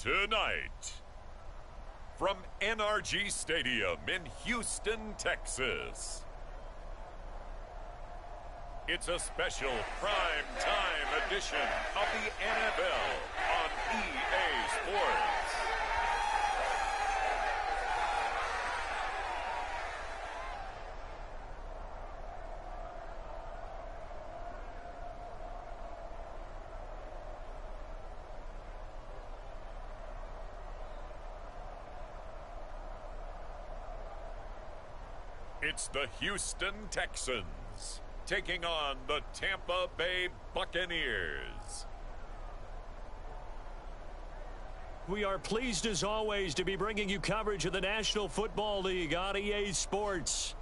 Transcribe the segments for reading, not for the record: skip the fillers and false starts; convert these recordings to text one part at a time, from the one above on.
Tonight, from N.R.G. Stadium in Houston, Texas, it's a special prime time edition of the NFL on EA Sports. It's the Houston Texans taking on the Tampa Bay Buccaneers. We are pleased as always to be bringing you coverage of the National Football League on EA Sports.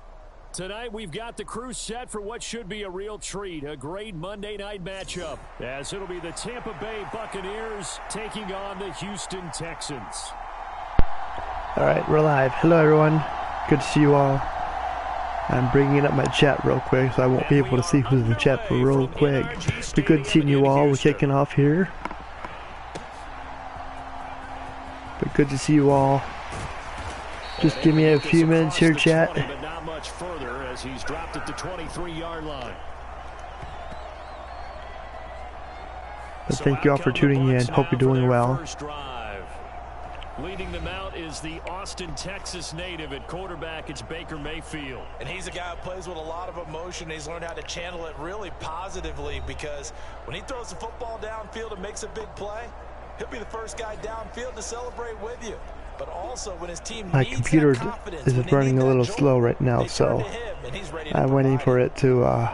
Tonight we've got the crew set for what should be a real treat, a great Monday night matchup, as it'll be the Tampa Bay Buccaneers taking on the Houston Texans. All right, we're live. Hello everyone, good to see you all. I'm bringing up my chat real quick, so I won't be able to see who's in the chat for real quick. But good seeing you all. We're kicking off here. But good to see you all. Just give me a few minutes here, chat. But not much further as he's dropped at the 23-yard line. But thank you all for tuning in. Hope you're doing well. Leading them out is the Austin, Texas native. At quarterback, it's Baker Mayfield. And he's a guy who plays with a lot of emotion. He's learned how to channel it really positively, because when he throws the football downfield and makes a big play, he'll be the first guy downfield to celebrate with you. But also when his team my needs computer that confidence, is running a little slow right now, so I'm waiting for it to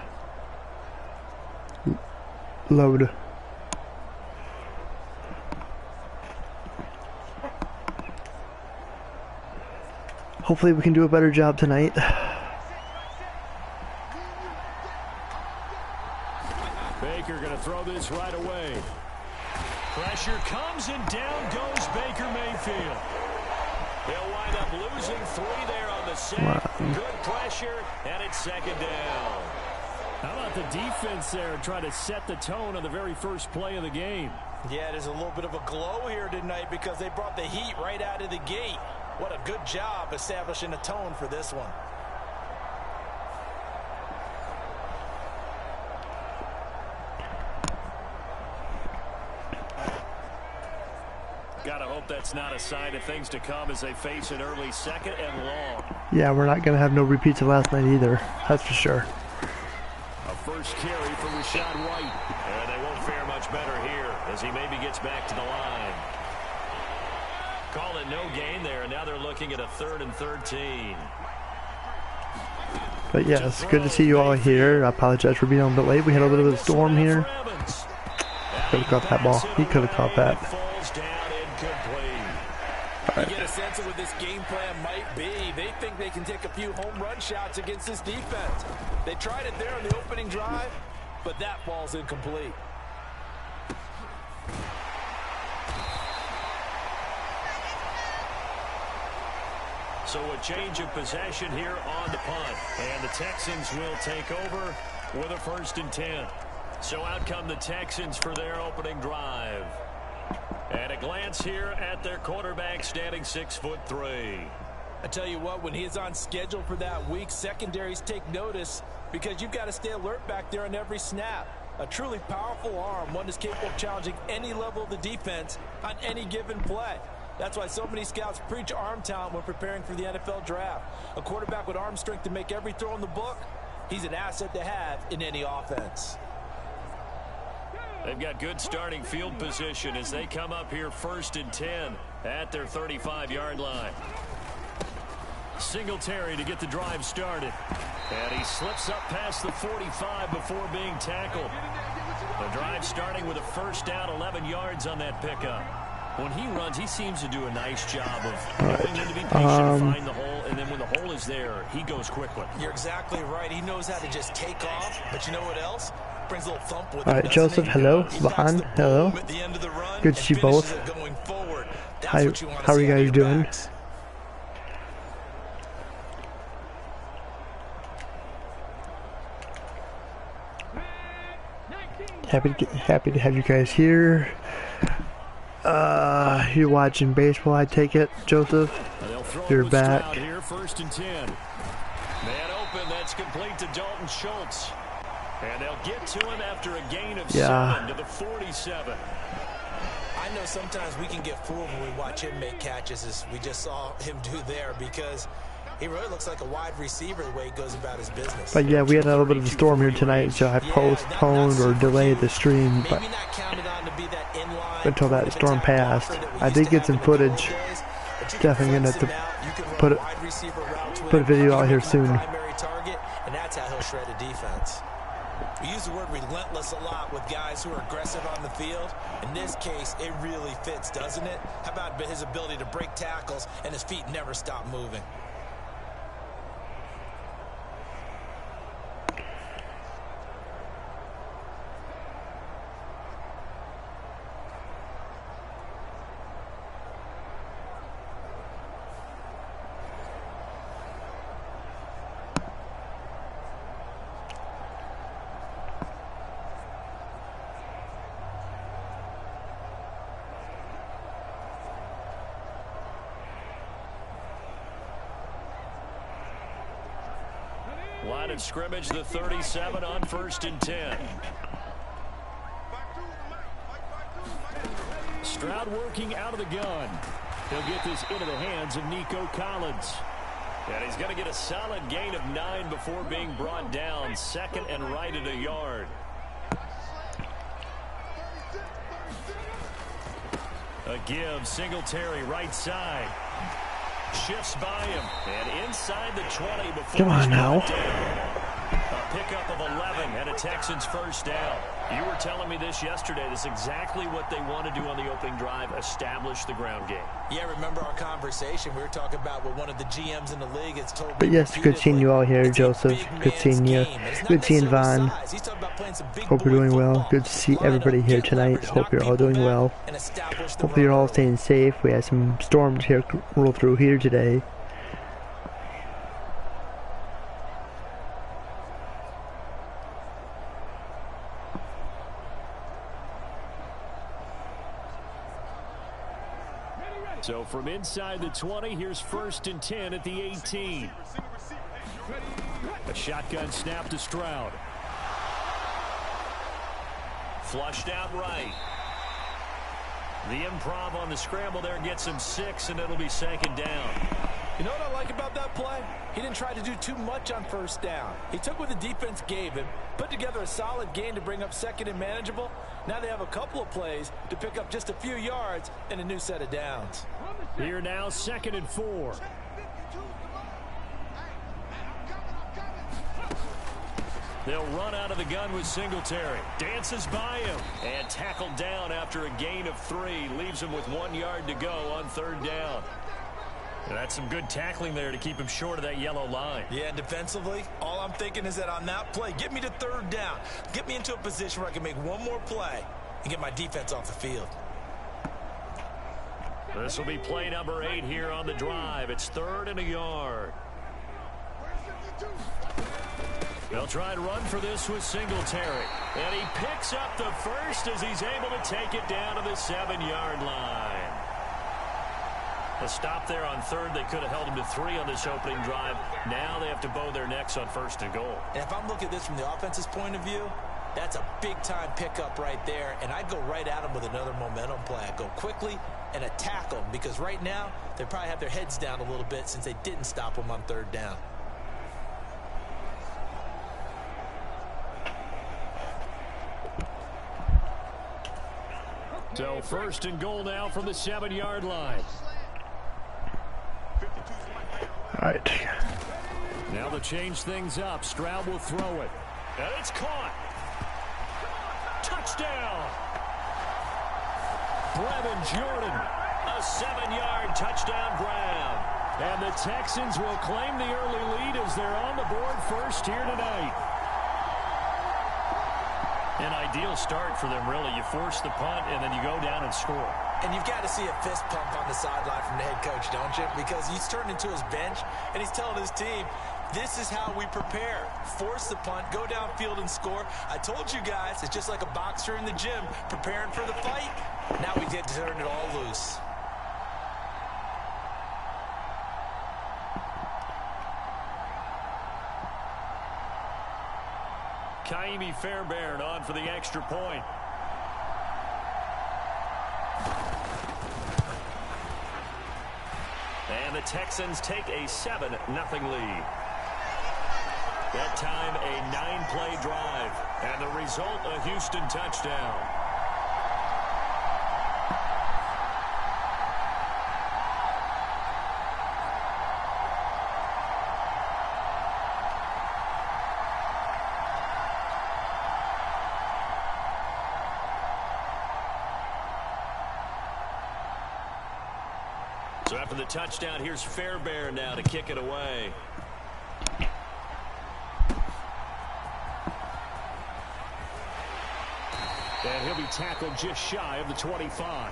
load. Hopefully we can do a better job tonight. Baker going to throw this right away. Pressure comes and down goes Baker Mayfield. He'll wind up losing 3 there on the sack. Good pressure, and it's second down. How about the defense there trying to set the tone on the very first play of the game? Yeah, there's a little bit of a glow here tonight because they brought the heat right out of the gate. What a good job establishing a tone for this one. Gotta hope that's not a sign of things to come as they face an early second and long. Yeah, we're not going to have no repeats of last night either. That's for sure. A first carry for Rashad White. And they won't fare much better here as he maybe gets back to the line. Call it no gain there, and now they're looking at a 3rd and 13. But yeah, it's good to see you all here. I apologize for being a bit late. We had a little bit of a storm here. Could have caught that ball. He could have caught that. You get a sense of what this game plan might be. They think they can take a few home run shots against this defense. They tried it there on the opening drive, but that ball's incomplete. So a change of possession here on the punt. And the Texans will take over with a 1st and 10. So out come the Texans for their opening drive. And a glance here at their quarterback, standing 6'3". I tell you what, when he's on schedule for that week, secondaries take notice because you've got to stay alert back there on every snap. A truly powerful arm, one that's capable of challenging any level of the defense on any given play. That's why so many scouts preach arm talent when preparing for the NFL draft. A quarterback with arm strength to make every throw in the book, he's an asset to have in any offense. They've got good starting field position as they come up here 1st and 10 at their 35-yard line. Singletary to get the drive started. And he slips up past the 45 before being tackled. The drive starting with a 1st down, 11 yards on that pickup. When he runs, he seems to do a nice job of knowing when to be patient to find the hole, and then when the hole is there, he goes quickly. You're exactly right. He knows how to just take off, but you know what else? Brings a little thump with All right, Joseph, hello. Vahan, hello. Good to see you both. How are you guys doing? Happy to have you guys here. You're watching baseball, I take it, Joseph? You're back. Here, 1st and 10. Man open, that's complete to Dalton Schultz. And they'll get to him after a gain of 7 to the 47. I know sometimes we can get fooled when we watch him make catches, as we just saw him do there, because he really looks like a wide receiver the way he goes about his business. But yeah, we had a little bit of a storm here tonight, so I postponed or delayed the stream, but until that storm passed. I did get some footage. Definitely gonna have to put a video out here soon. And that's how he'll shred a defense. We use the word relentless a lot with guys who are aggressive on the field. In this case, it really fits, doesn't it? How about his ability to break tackles and his feet never stop moving? Line of scrimmage, the 37 on 1st and 10. Stroud working out of the gun. He'll get this into the hands of Nico Collins. And he's going to get a solid gain of 9 before being brought down. 2nd and right at a yard. A give, Singletary right side. Shifts by him, and inside the 20 before. Come on now. A pickup of 11 and a Texans 1st down. You were telling me this yesterday. This is exactly what they want to do on the opening drive, establish the ground game. Yeah, remember our conversation? We were talking about what one of the GMs in the league has told me. But yes, good seeing you all here, Joseph. Good seeing you. Good seeing Vaughn. Hope you're doing well. Good to see everybody here tonight. Hope you're all doing well. Hopefully you're all staying safe. We had some storms here roll through here today. So from inside the 20, here's 1st and 10 at the 18. A shotgun snap to Stroud. Flushed out right. The improv on the scramble there gets him 6, and it'll be 2nd down. You know what I like about that play? He didn't try to do too much on 1st down. He took what the defense gave him, put together a solid gain to bring up 2nd and manageable. Now they have a couple of plays to pick up just a few yards and a new set of downs. Here now, 2nd and 4. They'll run out of the gun with Singletary. Dances by him and tackled down after a gain of 3. Leaves him with 1 yard to go on 3rd down. And that's some good tackling there to keep him short of that yellow line. Yeah, and defensively, all I'm thinking is that on that play, get me to 3rd down. Get me into a position where I can make one more play and get my defense off the field. This will be play number 8 here on the drive. It's 3rd and a yard. They'll try and run for this with Singletary. And he picks up the 1st as he's able to take it down to the 7-yard line. A stop there on 3rd. They could have held him to 3 on this opening drive. Now they have to bow their necks on 1st and goal. And if I'm looking at this from the offense's point of view, that's a big-time pickup right there. And I'd go right at him with another momentum play. I'd go quickly and attack them, because right now they probably have their heads down a little bit since they didn't stop him on 3rd down. So 1st and goal now from the 7-yard line. All right. Now to change things up, Stroud will throw it. And it's caught. Touchdown. Brevin Jordan, a 7-yard touchdown grab. And the Texans will claim the early lead as they're on the board first here tonight. An ideal start for them, really. You force the punt, and then you go down and score. And you've got to see a fist pump on the sideline from the head coach, don't you? Because he's turned into his bench, and he's telling his team, this is how we prepare. Force the punt, go downfield and score. I told you guys, it's just like a boxer in the gym preparing for the fight. Now he did turn it all loose. Kaimi Fairbairn on for the extra point. And the Texans take a 7-0 lead. That time, a 9-play drive. And the result, a Houston touchdown. So after the touchdown, here's Fairbairn now to kick it away. And he'll be tackled just shy of the 25.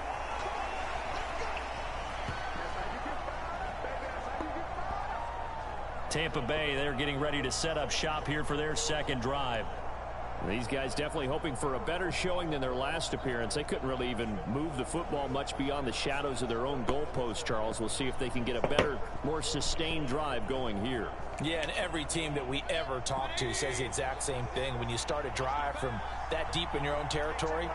Tampa Bay, they're getting ready to set up shop here for their second drive. These guys definitely hoping for a better showing than their last appearance. They couldn't really even move the football much beyond the shadows of their own goalpost, Charles. We'll see if they can get a better, more sustained drive going here. Yeah, and every team that we ever talk to says the exact same thing. When you start a drive from that deep in your own territory,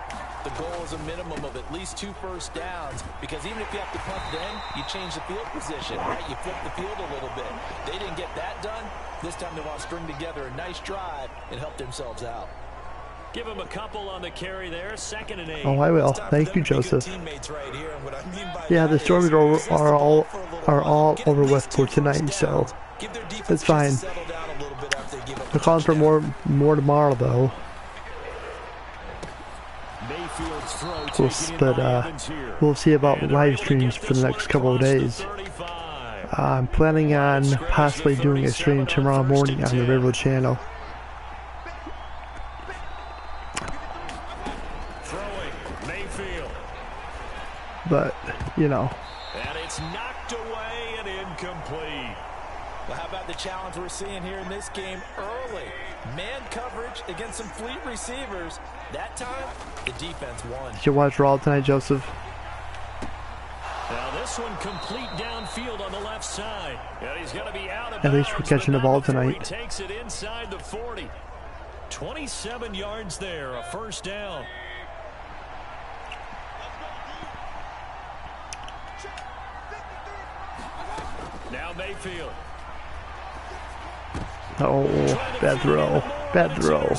the goal is a minimum of at least 2 first downs, because even if you have to punt then, you change the field position, right? You flip the field a little bit. They didn't get that done. This time they want to string together a nice drive and help themselves out. Give him a couple on the carry there. 2nd and 8. Oh, I will. Thank you, Joseph. Yeah, the storms are all over with for tonight, so it's fine. They're calling for more tomorrow, though. We'll see about live streams for the next couple of days. I'm planning on possibly doing a stream tomorrow morning on the River channel. But, you know. And it's knocked away and incomplete. Well, how about the challenge we're seeing here in this game early? Man coverage against some fleet receivers. That time, the defense won. Did you watch Raw tonight, Joseph? Now this one complete downfield on the left side. And he's going to be out of bounds. At least we're catching the ball tonight. He takes it inside the 40. 27 yards there, a first down. Now Mayfield. Oh, bad throw. Bad throw.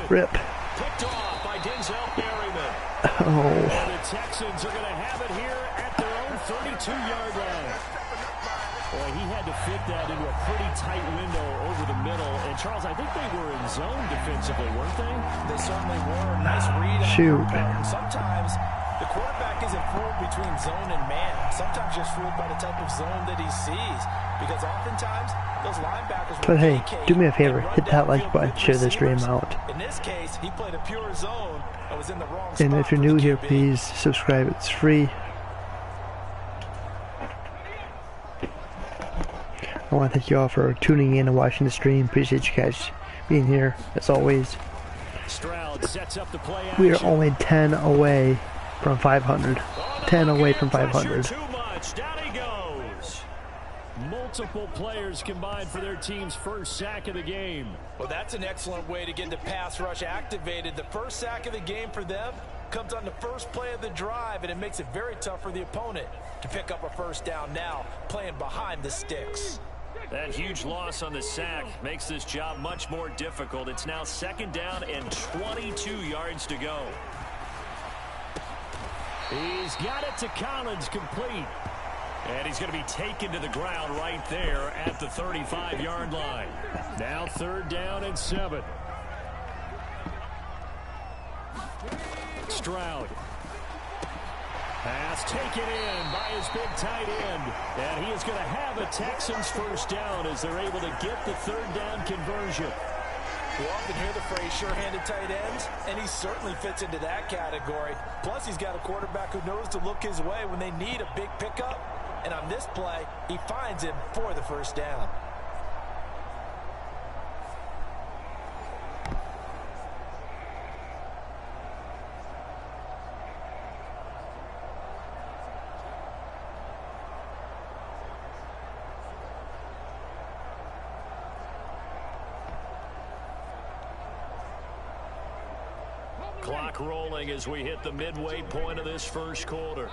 Rip. Picked off by Denzel Berryman. Oh. And the Texans are going to have it here at their own 32-yard line. Boy, he had to fit that into a pretty tight window over the middle. And, Charles, I think they were in zone defensively, weren't they? They certainly were. Nice read. Shoot. Sometimes the quarterback isn't fooled between zone and man. Sometimes just fooled by the type of zone that he sees. Because oftentimes, those linebackers But hey, do me a favor. Hit that like button. Share this stream out. In this case, he played a pure zone and was in the wrong spot. And if you're new here, please subscribe. It's free. I want to thank you all for tuning in and watching the stream. Appreciate you guys being here, as always. Stroud sets up the play. We are only 10 away from 500. 10 away from 500. Too much. Down he goes. Multiple players combined for their team's first sack of the game. Well, that's an excellent way to get the pass rush activated. The first sack of the game for them comes on the first play of the drive, and it makes it very tough for the opponent to pick up a first down now, playing behind the sticks. That huge loss on the sack makes this job much more difficult. It's now 2nd down and 22 yards to go. He's got it to Collins, complete. And he's going to be taken to the ground right there at the 35-yard line. Now 3rd down and 7. Stroud. Pass taken in by his big tight end. And he is going to have a Texans first down as they're able to get the 3rd down conversion. We often hear the phrase sure-handed tight ends, and he certainly fits into that category. Plus, he's got a quarterback who knows to look his way when they need a big pickup. And on this play, he finds him for the first down. Clock rolling as we hit the midway point of this first quarter.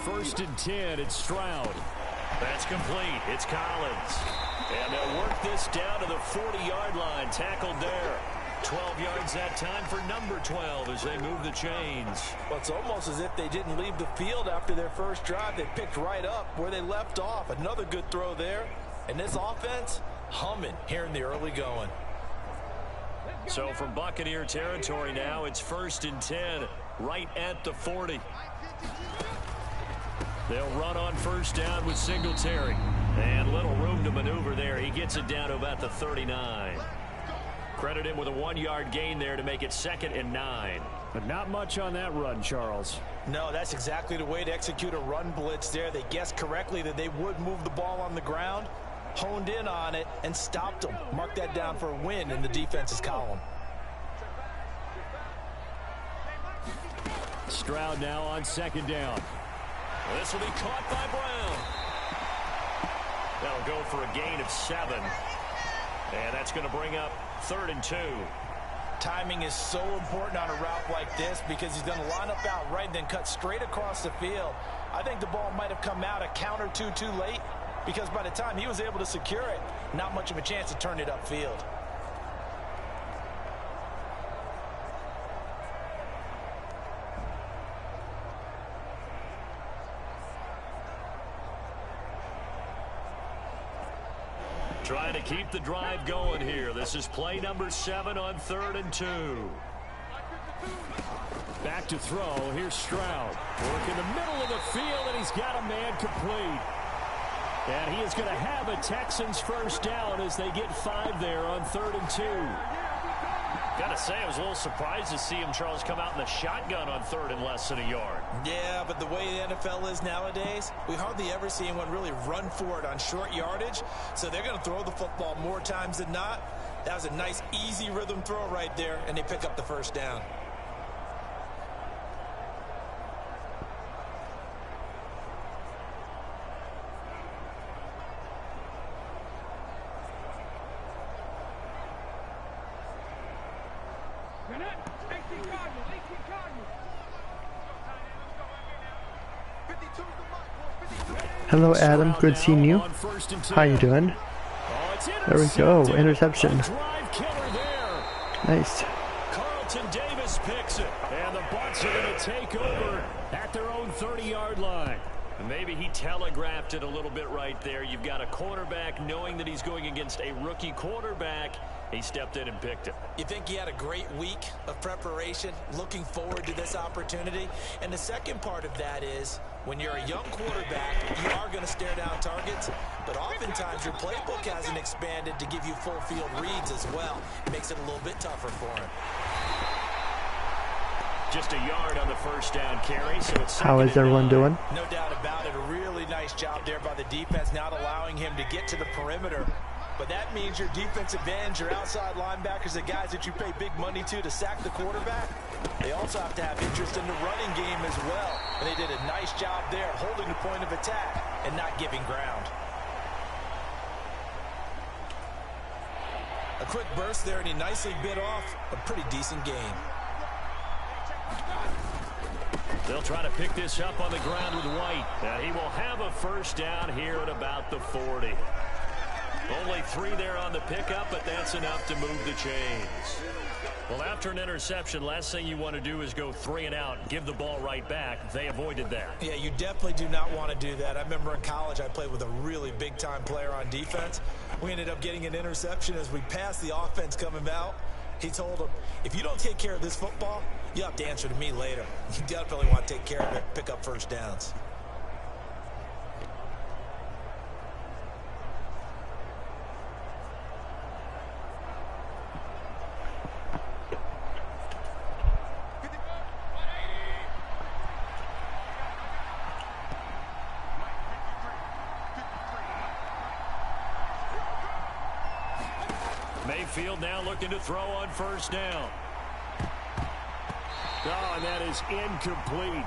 1st and 10, it's Stroud. That's complete. It's Collins. And they'll work this down to the 40-yard line. Tackled there. 12 yards that time for number 12 as they move the chains. Well, it's almost as if they didn't leave the field after their first drive. They picked right up where they left off. Another good throw there. And this offense, humming here in the early going. So from Buccaneer territory now, it's 1st and 10, right at the 40. They'll run on 1st down with Singletary. And little room to maneuver there. He gets it down to about the 39. Credit him with a 1-yard gain there to make it 2nd and 9. But not much on that run, Charles. No, that's exactly the way to execute a run blitz there. They guessed correctly that they would move the ball on the ground, honed in on it, and stopped them. Mark that down for a win in the defense's column. Stroud now on 2nd down. This will be caught by Brown. That'll go for a gain of 7. And that's going to bring up 3rd and 2. Timing is so important on a route like this because he's going to line up out right and then cut straight across the field. I think the ball might have come out a count or two too late because by the time he was able to secure it, not much of a chance to turn it upfield. Trying to keep the drive going here. This is play number 7 on 3rd and 2. Back to throw. Here's Stroud. Work in the middle of the field, and he's got a man complete. And he is going to have a Texans 1st down as they get 5 there on 3rd and 2. Got to say, I was a little surprised to see him, Charles, come out in the shotgun on 3rd and less than a yard. Yeah, but the way the NFL is nowadays, we hardly ever see anyone really run for it on short yardage. So they're going to throw the football more times than not. That was a nice, easy rhythm throw right there, and they pick up the 1st down. Hello, Adam. Good seeing you. How you doing? There we go. Interception. Nice. Carlton Davis picks it, and the Bucs are going to take over at their own 30-yard line. And maybe he telegraphed it a little bit right there. You've got a quarterback knowing that he's going against a rookie quarterback. He stepped in and picked it. You think he had a great week of preparation, looking forward to this opportunity? And the second part of that is, when you're a young quarterback, you are going to stare down targets, but oftentimes your playbook hasn't expanded to give you full field reads as well. It makes it a little bit tougher for him. Just a yard on the 1st down carry, so it's How is everyone doing? No doubt about it. A really nice job there by the defense, not allowing him to get to the perimeter. But that means your defensive ends, your outside linebackers, the guys that you pay big money to sack the quarterback, they also have to have interest in the running game as well. And they did a nice job there holding the point of attack and not giving ground. A quick burst there, and he nicely bit off a pretty decent gain. They'll try to pick this up on the ground with White. And he will have a 1st down here at about the 40. Only 3 there on the pickup, but that's enough to move the chains. Well, after an interception, last thing you want to do is go 3 and out, give the ball right back. They avoided that. Yeah, you definitely do not want to do that. I remember in college I played with a really big-time player on defense. We ended up getting an interception as we passed the offense coming out. He told him, if you don't take care of this football, you have to answer to me later. You definitely want to take care of it, pick up 1st downs. Mayfield now looking to throw on 1st down. Oh, and that is incomplete.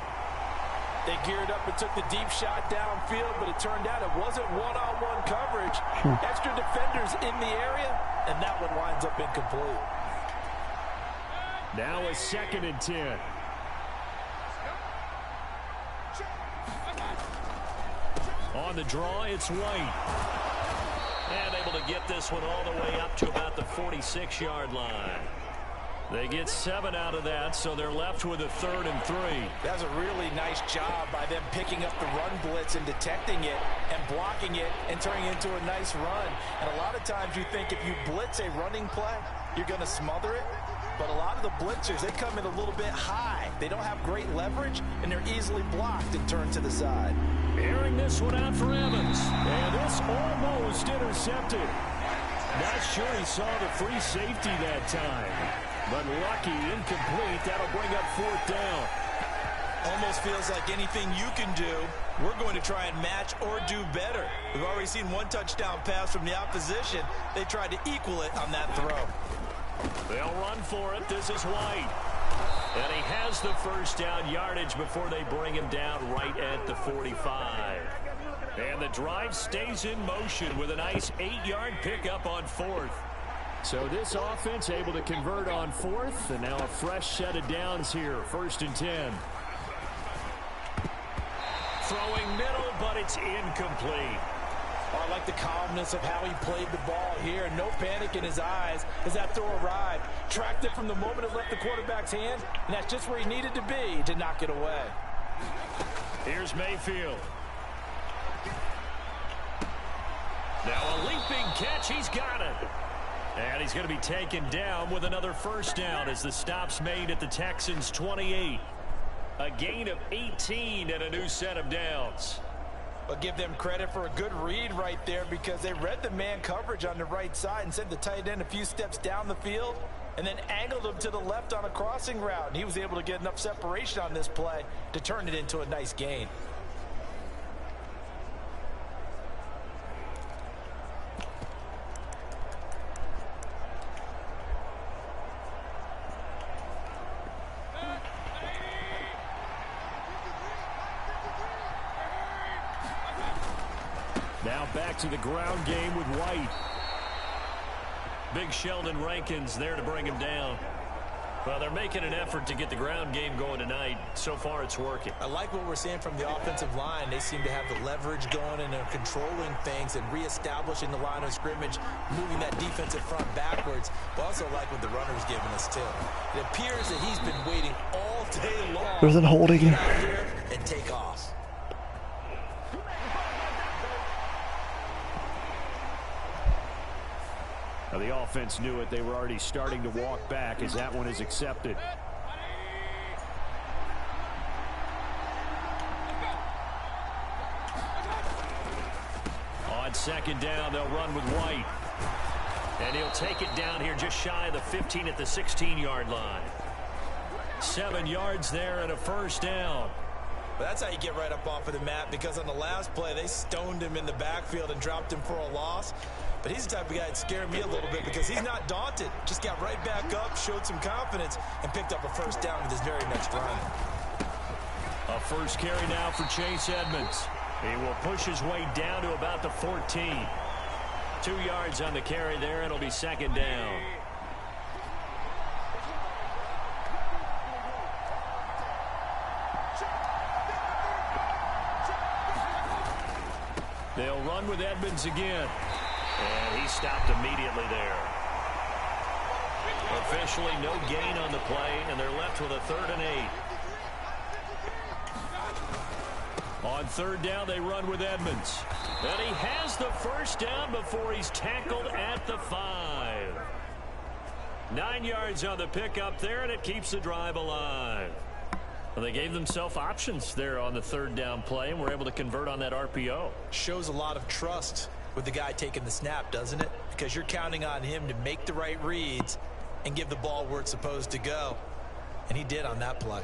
They geared up and took the deep shot downfield, but it turned out it wasn't one-on-one coverage. Extra defenders in the area, and that one winds up incomplete. Now a 2nd and 10. On the draw, it's White. And able to get this one all the way up to about the 46-yard line. They get 7 out of that, so they're left with a 3rd and 3. That's a really nice job by them picking up the run blitz and detecting it and blocking it and turning it into a nice run. And a lot of times you think if you blitz a running play, you're going to smother it. But a lot of the blitzers, they come in a little bit high. They don't have great leverage, and they're easily blocked and turned to the side. Airing this one out for Evans. And this almost intercepted. Not sure he saw the free safety that time. But lucky, incomplete. That'll bring up 4th down. Almost feels like anything you can do, we're going to try and match or do better. We've already seen 1 touchdown pass from the opposition. They tried to equal it on that throw. They'll run for it. This is White. And he has the 1st down yardage before they bring him down right at the 45. And the drive stays in motion with a nice 8-yard pickup on 4th. So this offense able to convert on 4th, and now a fresh set of downs here, 1st and 10. Throwing middle, but it's incomplete. Oh, I like the calmness of how he played the ball here. No panic in his eyes as that throw arrived. Tracked it from the moment it left the quarterback's hand, and that's just where he needed to be to knock it away. Here's Mayfield. Now a leaping catch. He's got it. And he's going to be taken down with another 1st down as the stop's made at the Texans' 28. A gain of 18 and a new set of downs. But give them credit for a good read right there because they read the man coverage on the right side and sent the tight end a few steps down the field and then angled him to the left on a crossing route. And he was able to get enough separation on this play to turn it into a nice gain. Now back to the ground game with White. Big Sheldon Rankins there to bring him down. Well, they're making an effort to get the ground game going tonight. So far, it's working. I like what we're seeing from the offensive line. They seem to have the leverage going, and they're controlling things and reestablishing the line of scrimmage, moving that defensive front backwards. But also like what the runner's giving us, too. It appears that he's been waiting all day long. There's an holding. Get out here and take off. Now the offense knew it. They were already starting to walk back as that one is accepted. On 2nd down, they'll run with White. And he'll take it down here just shy of the 15 at the 16-yard line. 7 yards there and a 1st down. But that's how you get right up off of the mat, because on the last play, they stoned him in the backfield and dropped him for a loss. But he's the type of guy that scared me a little bit because he's not daunted. Just got right back up, showed some confidence, and picked up a 1st down with his very next run. A 1st carry now for Chase Edmonds. He will push his way down to about the 14. 2 yards on the carry there. It'll be 2nd down. They'll run with Edmonds again. And he stopped immediately there. Officially no gain on the play, and they're left with a 3rd and 8. On 3rd down, they run with Edmonds. And he has the 1st down before he's tackled at the 5. 9 yards on the pickup there, and it keeps the drive alive. Well, they gave themselves options there on the 3rd down play, and were able to convert on that RPO. Shows a lot of trust with the guy taking the snap, doesn't it? Because you're counting on him to make the right reads and give the ball where it's supposed to go. And he did on that play.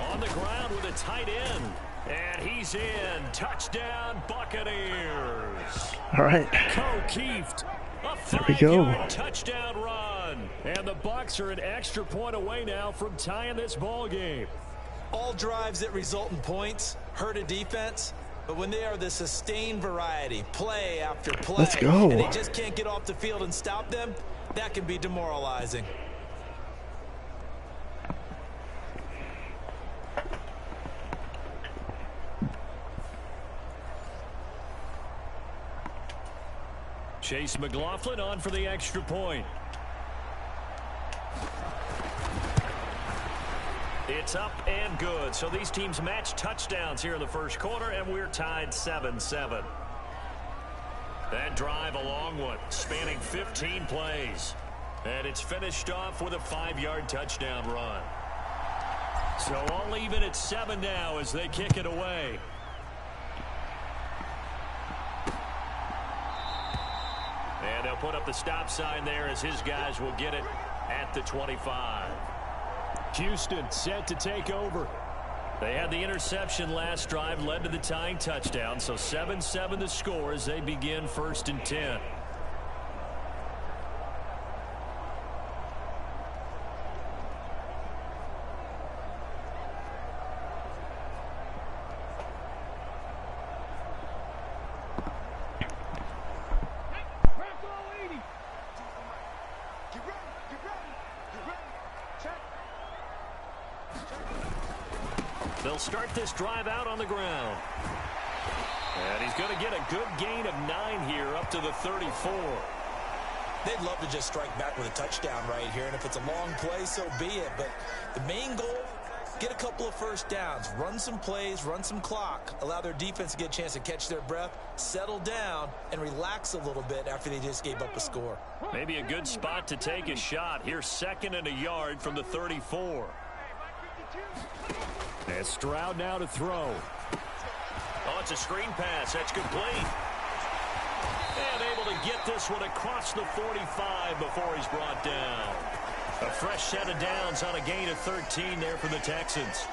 On the ground with a tight end. And he's in. Touchdown, Buccaneers. All right. O'Keefe, a There we go. 5-yard touchdown run. And the Bucs are an extra point away now from tying this ball game. All drives that result in points hurt a defense, but when they are the sustained variety, play after play, let's go. and they just can't get off the field and stop them, that can be demoralizing. Chase McLaughlin on for the extra point. It's up and good. So these teams match touchdowns here in the first quarter, and we're tied 7-7. That drive a long one, spanning 15 plays. And it's finished off with a 5-yard touchdown run. So all even at 7 now as they kick it away. And they'll put up the stop sign there as his guys will get it at the 25. Houston set to take over. They had the interception last drive, led to the tying touchdown. So 7-7 the score as they begin 1st and 10. They'll start this drive out on the ground. And he's going to get a good gain of 9 here up to the 34. They'd love to just strike back with a touchdown right here, and if it's a long play, so be it. But the main goal, get a couple of first downs, run some plays, run some clock, allow their defense to get a chance to catch their breath, settle down, and relax a little bit after they just gave up a score. Maybe a good spot to take a shot. Here's 2nd and a yard from the 34. And Stroud now to throw. Oh, it's a screen pass. That's complete. And able to get this one across the 45 before he's brought down. A fresh set of downs on a gain of 13 there for the Texans.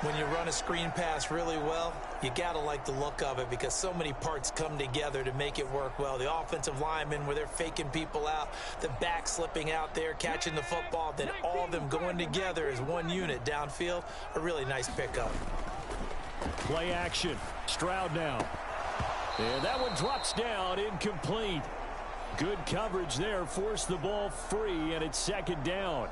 When you run a screen pass really well, you got to like the look of it because so many parts come together to make it work well. The offensive linemen where they're faking people out, the back slipping out there, catching the football, then all of them going together as one unit downfield. A really nice pickup. Play action. Stroud now. And that one drops down, incomplete. Good coverage there, forced the ball free, and it's 2nd down.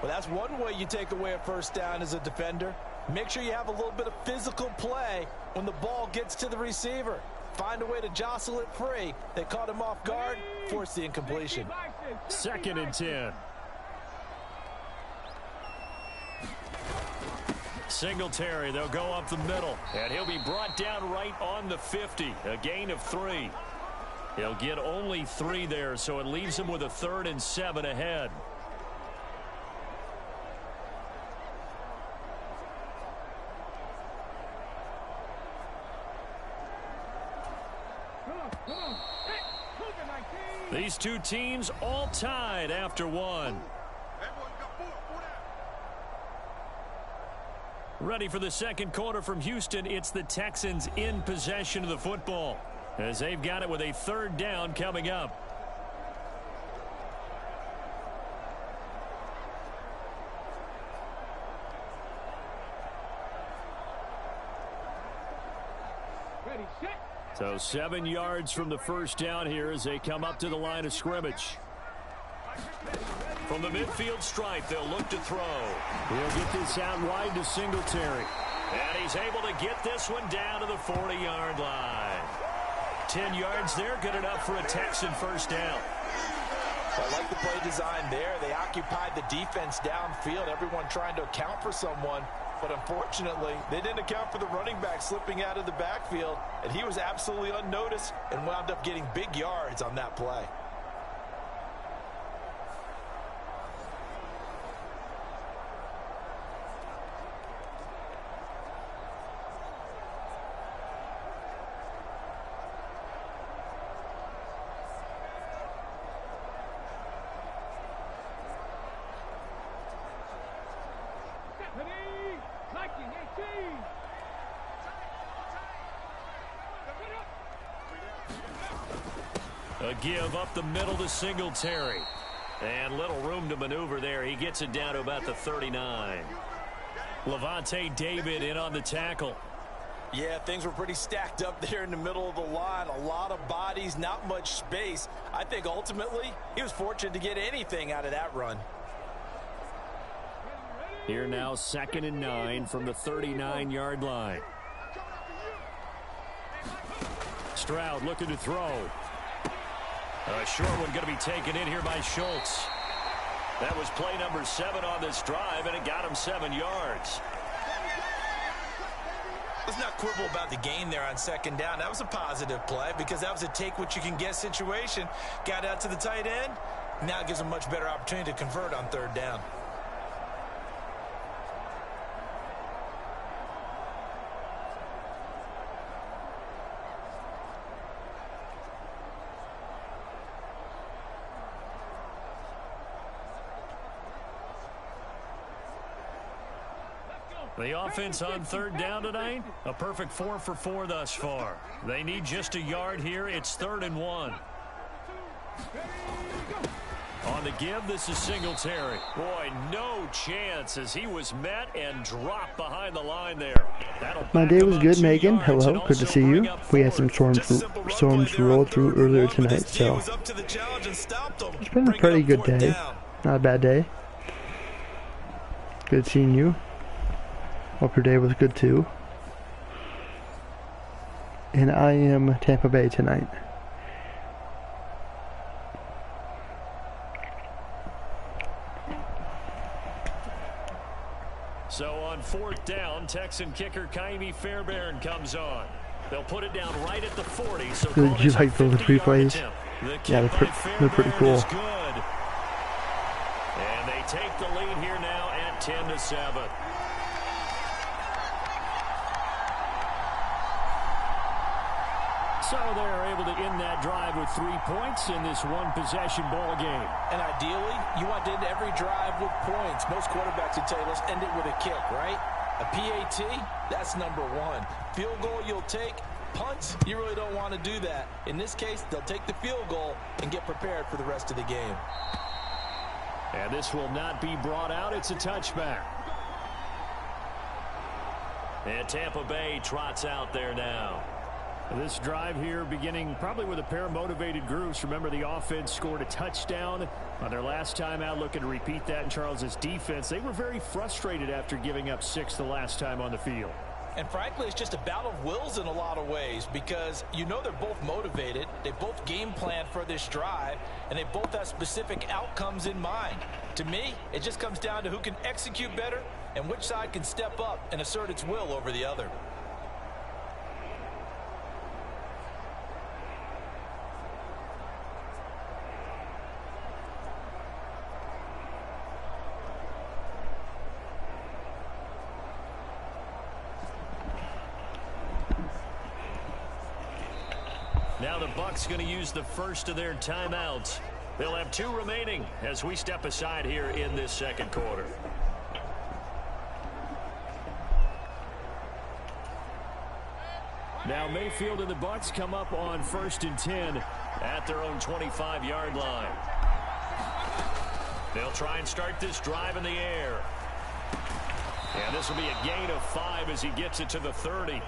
Well, that's one way you take away a first down as a defender. Make sure you have a little bit of physical play when the ball gets to the receiver. Find a way to jostle it free. They caught him off guard, forced the incompletion. 2nd and 10. Singletary, they'll go up the middle, and he'll be brought down right on the 50, a gain of 3. He'll get only 3 there, so it leaves him with a 3rd and 7 ahead. These two teams all tied after 1. Ready for the second quarter from Houston. It's the Texans in possession of the football as they've got it with a 3rd down coming up. So 7 yards from the first down here as they come up to the line of scrimmage. From the midfield stripe, they'll look to throw. He'll get this out wide to Singletary. And he's able to get this one down to the 40-yard line. 10 yards there, good enough for a Texan first down. I like the play design there. They occupied the defense downfield, everyone trying to account for someone. But unfortunately, they didn't account for the running back slipping out of the backfield, and he was absolutely unnoticed and wound up getting big yards on that play. A give up the middle to Singletary. And little room to maneuver there. He gets it down to about the 39. Levante David in on the tackle. Yeah, things were pretty stacked up there in the middle of the line. A lot of bodies, not much space. I think ultimately he was fortunate to get anything out of that run. Here now, 2nd and 9 from the 39-yard line. Stroud looking to throw. A short one going to be taken in here by Schultz. That was play number 7 on this drive, and it got him 7 yards. Let's not quibble about the gain there on 2nd down. That was a positive play because that was a take-what-you-can-get situation. Got out to the tight end. Now it gives him a much better opportunity to convert on 3rd down. The offense on 3rd down tonight, a perfect 4 for 4 thus far. They need just a yard here. It's 3rd and 1. On the give, this is Singletary. Boy, no chance as he was met and dropped behind the line there. My day was good, Megan. Hello, good to see you. We had some storms roll through earlier tonight, so it's been a pretty good day. Not a bad day. Good seeing you. Hope your day was good too. And I am Tampa Bay tonight. So on 4th down, Texan kicker Kaimi Fairbairn comes on. They'll put it down right at the 40. So did you like those replays? Yeah, they're pretty cool. And they take the lead here now at 10-7. So they're able to end that drive with 3 points in this one-possession ball game. And ideally, you want to end every drive with points. Most quarterbacks would tell you, let's end it with a kick, right? A PAT, that's number 1. Field goal you'll take. Punts, you really don't want to do that. In this case, they'll take the field goal and get prepared for the rest of the game. And this will not be brought out. It's a touchback. And Tampa Bay trots out there now. This drive here beginning probably with a pair of motivated groups. Remember, the offense scored a touchdown on their last time out, looking to repeat that in Charles's defense. They were very frustrated after giving up 6 the last time on the field. And frankly, it's just a battle of wills in a lot of ways because you know they're both motivated. They both game plan for this drive, and they both have specific outcomes in mind. To me, it just comes down to who can execute better and which side can step up and assert its will over the other. Now the Bucs going to use the first of their timeouts. They'll have 2 remaining as we step aside here in this 2nd quarter. Now Mayfield and the Bucs come up on 1st and 10 at their own 25-yard line. They'll try and start this drive in the air. And this will be a gain of 5 as he gets it to the 30.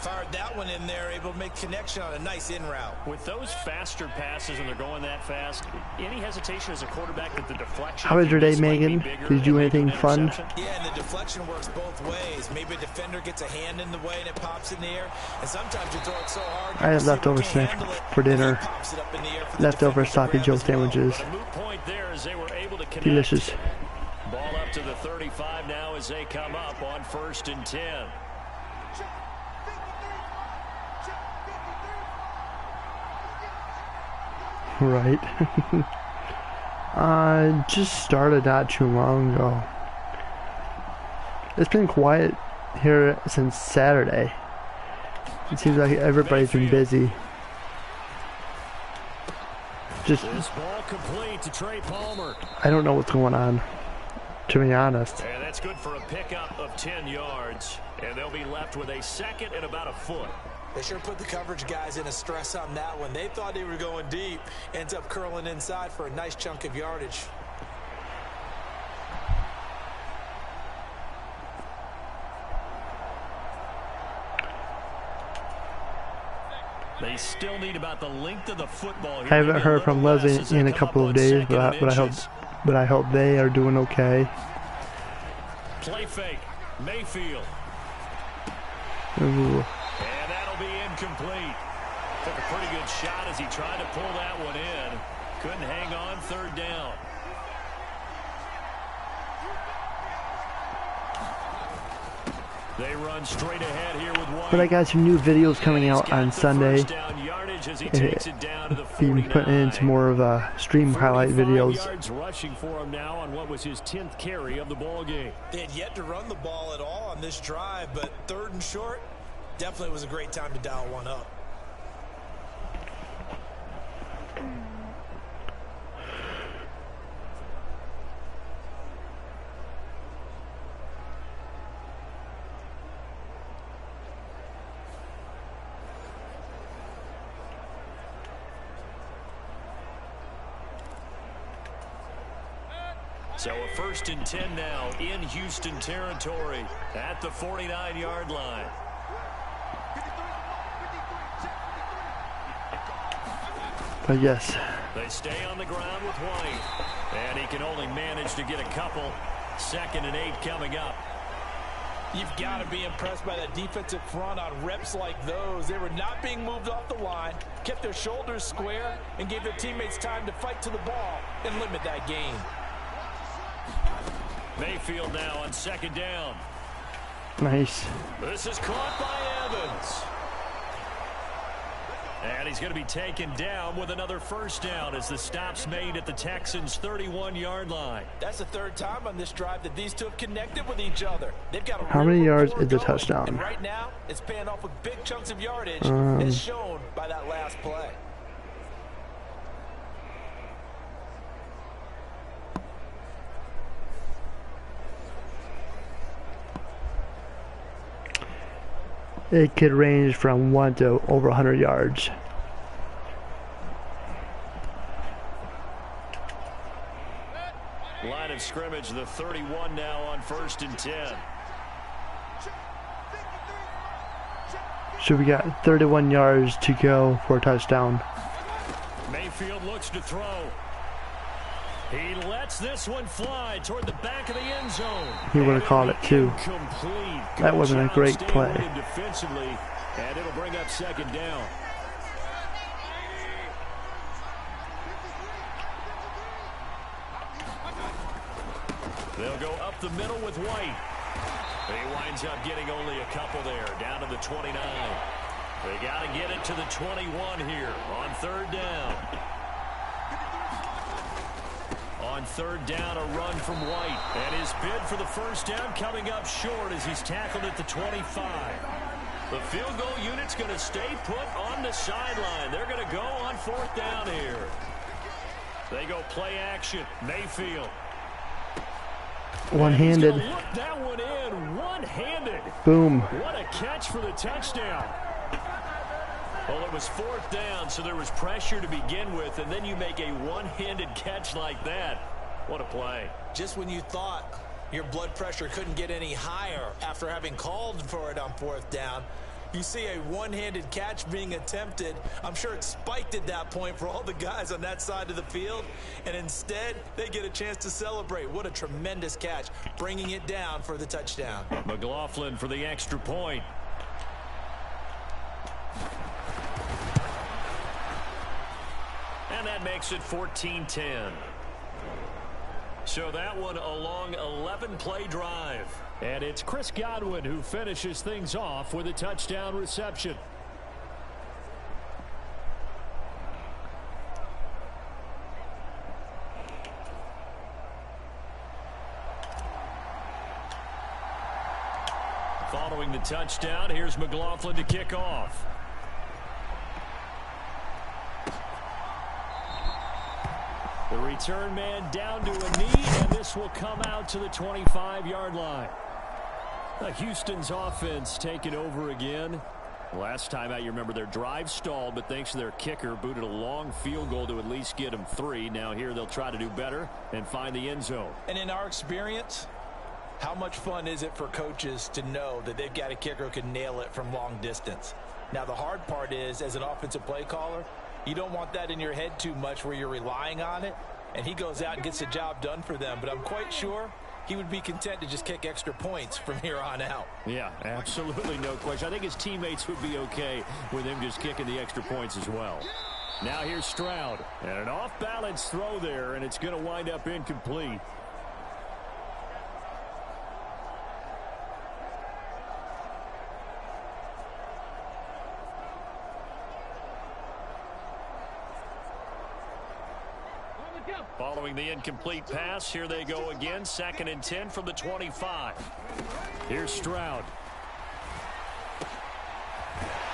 Fired that one in there, able to make connection on a nice in route. With those faster passes and they're going that fast, any hesitation as a quarterback that the deflection... How was your day, Megan? Did you do anything fun? Yeah, and the deflection works both ways. Maybe a defender gets a hand in the way and it pops in the air. And sometimes you throw it so hard... I had leftover snacks for dinner. Leftover Sloppy Joe sandwiches. Delicious. Ball up to the 35 now as they come up on 1st and 10. Right. I just started not too long ago. It's been quiet here since Saturday. It seems like everybody's been busy. Just, this ball complete to Trey Palmer. I don't know what's going on, to be honest. And that's good for a pickup of 10 yards. And they'll be left with a 2nd and about a foot. They sure put the coverage guys in a stress on that one. They thought they were going deep. Ends up curling inside for a nice chunk of yardage. They still need about the length of the football here. I haven't heard from Leslie in a couple of days, but I hope they are doing okay. Play fake. Mayfield. Ooh. And that'll be incomplete. Took a pretty good shot as he tried to pull that one in. Couldn't hang on, third down. They run straight ahead here with one. But I got some new videos coming out on Sunday. Being put into more of a stream highlight videos. Yards rushing for him now on what was his 10th carry of the ball game. They had yet to run the ball at all on this drive, but third and short, definitely was a great time to dial one up. So a 1st and 10 now in Houston territory at the 49-yard line. But yes. They stay on the ground with White. And he can only manage to get a couple. 2nd and 8 coming up. You've got to be impressed by that defensive front on reps like those. They were not being moved off the line, kept their shoulders square, and gave their teammates time to fight to the ball and limit that gain. Mayfield now on 2nd down. Nice. This is caught by Evans. And he's going to be taken down with another 1st down as the stop's made at the Texans' 31-yard line. That's the 3rd time on this drive that these two have connected with each other. They've got how many yards is the touchdown? And right now, it's paying off with big chunks of yardage, as shown by that last play. It could range from 1 to over 100 yards. Line of scrimmage, the 31 now on 1st and 10. So we got 31 yards to go for a touchdown. Mayfield looks to throw. He lets this one fly toward the back of the end zone. He would have called it too. That wasn't a great play. Defensively, and it'll bring up 2nd down. They'll go up the middle with White. He winds up getting only a couple there, down to the 29. They got to get it to the 21 here on 3rd down. On 3rd down, a run from White. And his bid for the 1st down coming up short as he's tackled at the 25. The field goal unit's going to stay put on the sideline. They're going to go on 4th down here. They go play action. Mayfield. One-handed. Look that one in. One-handed. Boom. What a catch for the touchdown. Well, it was 4th down, so there was pressure to begin with, and then you make a one-handed catch like that. What a play. Just when you thought your blood pressure couldn't get any higher after having called for it on 4th down, you see a one-handed catch being attempted. I'm sure it spiked at that point for all the guys on that side of the field, and instead they get a chance to celebrate. What a tremendous catch, bringing it down for the touchdown. McLaughlin for the extra point. And that makes it 14-10. So that one a long 11-play drive. And it's Chris Godwin who finishes things off with a touchdown reception. Following the touchdown, here's McLaughlin to kick off. The return man down to a knee, and this will come out to the 25-yard line. Houston's offense taking over again. Last time out, you remember their drive stalled, but thanks to their kicker, booted a long field goal to at least get them 3. Now here they'll try to do better and find the end zone. And in our experience, how much fun is it for coaches to know that they've got a kicker who can nail it from long distance? Now the hard part is, as an offensive play caller, you don't want that in your head too much where you're relying on it, and he goes out and gets the job done for them. But I'm quite sure he would be content to just kick extra points from here on out. Yeah, absolutely no question. I think his teammates would be okay with him just kicking the extra points as well. Now here's Stroud. And an off-balance throw there, and it's going to wind up incomplete. Following the incomplete pass, here they go again. 2nd and 10 from the 25. Here's Stroud.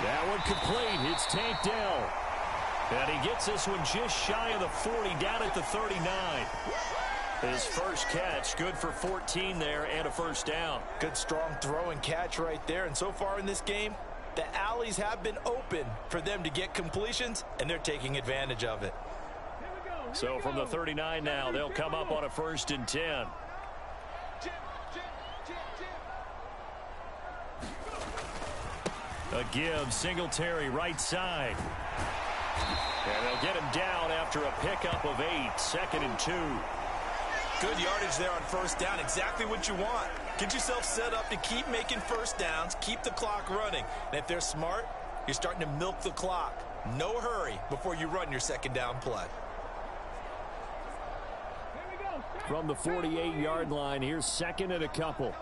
That one complete. It's tanked down. And he gets this one just shy of the 40, down at the 39. His first catch, good for 14 there and a first down. Good strong throw and catch right there. And so far in this game, the alleys have been open for them to get completions, and they're taking advantage of it. So from the 39 now, they'll come up on a 1st and 10. A give, Singletary right side. And they'll get him down after a pickup of 8, 2nd and 2. Good yardage there on first down, exactly what you want. Get yourself set up to keep making first downs, keep the clock running. And if they're smart, you're starting to milk the clock. No hurry before you run your 2nd down play. From the 48-yard line, here's 2nd and a couple.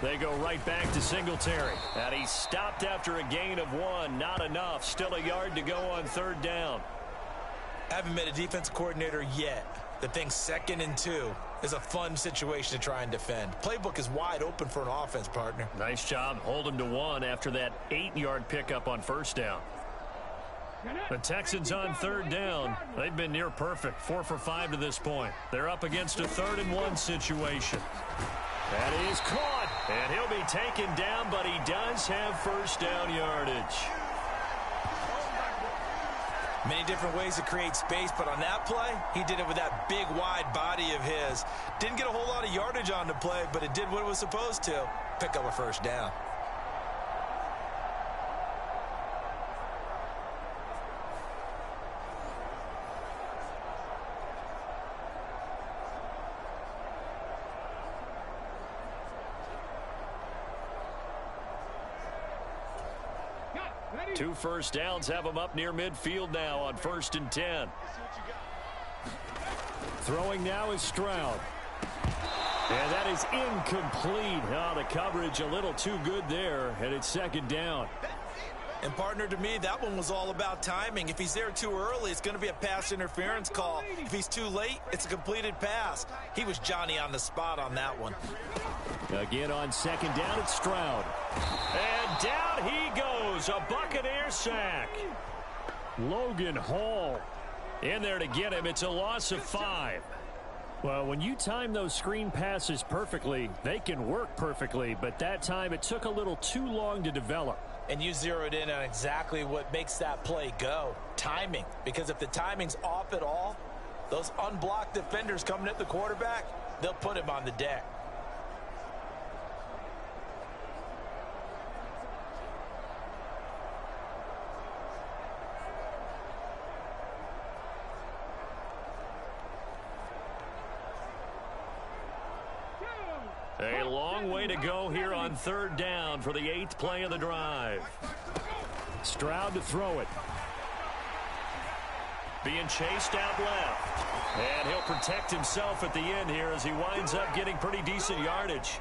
They go right back to Singletary. And he stopped after a gain of 1. Not enough. Still a yard to go on 3rd down. Haven't met a defense coordinator yet that thinks 2nd and 2 is a fun situation to try and defend. Playbook is wide open for an offense, partner. Nice job. Hold him to 1 after that 8-yard pickup on 1st down. The Texans on 3rd down. They've been near perfect. 4 for 5 to this point. They're up against a 3rd and 1 situation. That is caught. And he'll be taken down, but he does have first down yardage. Many different ways to create space, but on that play, he did it with that big, wide body of his. Didn't get a whole lot of yardage on the play, but it did what it was supposed to. Pick up a first down. Two first downs have them up near midfield now on 1st and 10. Throwing now is Stroud. And that is incomplete. Oh, the coverage a little too good there, and it's 2nd down. And partner, to me, that one was all about timing. If he's there too early, it's going to be a pass interference call. If he's too late, it's a completed pass. He was Johnny on the spot on that one. Again on 2nd down, it's Stroud. And down he goes. A Buccaneer sack. Logan Hall in there to get him. It's a loss of 5. Well, when you time those screen passes perfectly, they can work perfectly. But that time, it took a little too long to develop. And you zeroed in on exactly what makes that play go. Timing. Because if the timing's off at all, those unblocked defenders coming at the quarterback, they'll put him on the deck. A long way to go here on 3rd down for the 8th play of the drive. Stroud to throw it. Being chased out left. And he'll protect himself at the end here as he winds up getting pretty decent yardage.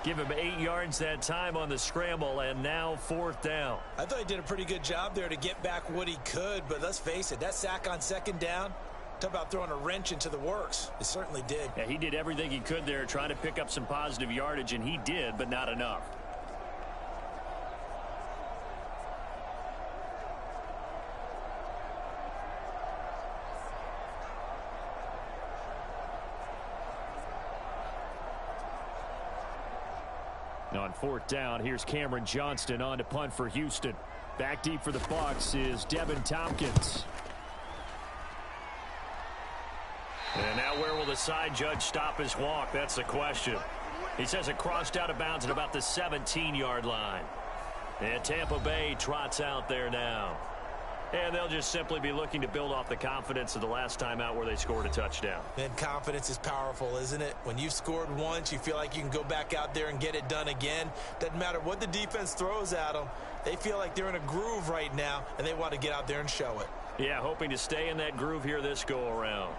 Give him 8 yards that time on the scramble, and now 4th down. I thought he did a pretty good job there to get back what he could, but let's face it, that sack on 2nd down, talk about throwing a wrench into the works. It certainly did. Yeah, he did everything he could there trying to pick up some positive yardage, and he did, but not enough. On 4th down, here's Cameron Johnston on to punt for Houston. Back deep for the Bucs is Devin Tompkins. And now where will the side judge stop his walk? That's the question. He says it crossed out of bounds at about the 17-yard line. And Tampa Bay trots out there now. And they'll just simply be looking to build off the confidence of the last time out where they scored a touchdown. And confidence is powerful, isn't it? When you've scored once, you feel like you can go back out there and get it done again. Doesn't matter what the defense throws at them. They feel like they're in a groove right now, and they want to get out there and show it. Yeah, hoping to stay in that groove here this go-around.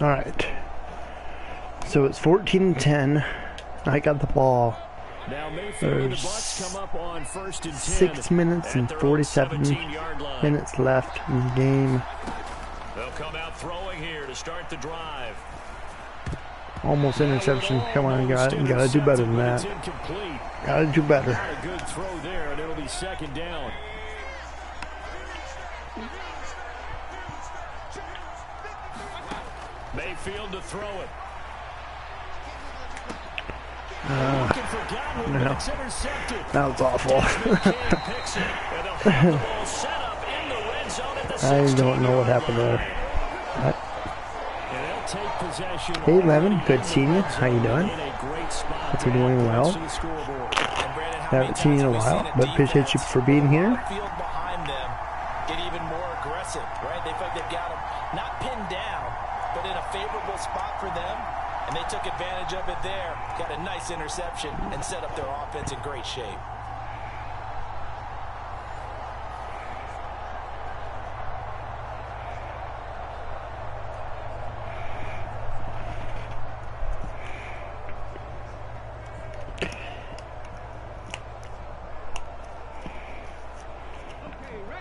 All right. So it's 14-10. I got the ball. Now Mayfield and the Bucs come up on 1st and 10. 6 minutes and 47 minutes left in the game. They'll come out throwing here to start the drive. Almost interception. Come on, you gotta do better than that. Gotta do better. Not a good throw there, and it'll be 2nd down. Mayfield to throw it. No. That was awful. I don't know what happened there. Hey, Levin, good seeing you. How you doing? Hope you're doing well. Haven't seen you in a while, but appreciate you for being here. Get even more aggressive, right? They feel like they've got them not pinned down, but in a favorable spot for them. And they took advantage of it there. Got a nice interception and set up their offense in great shape.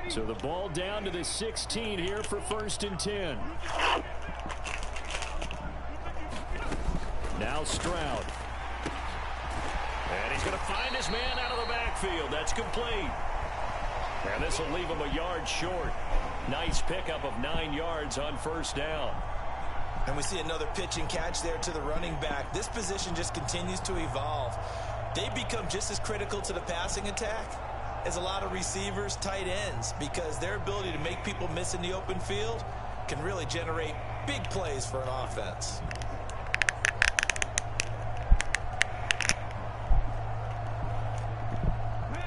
So the ball down to the 16 here for 1st and 10. Now Stroud. And he's going to find his man out of the backfield. That's complete. And this will leave him a yard short. Nice pickup of 9 yards on 1st down. And we see another pitch and catch there to the running back. This position just continues to evolve. They become just as critical to the passing attack as a lot of receivers, tight ends, because their ability to make people miss in the open field can really generate big plays for an offense.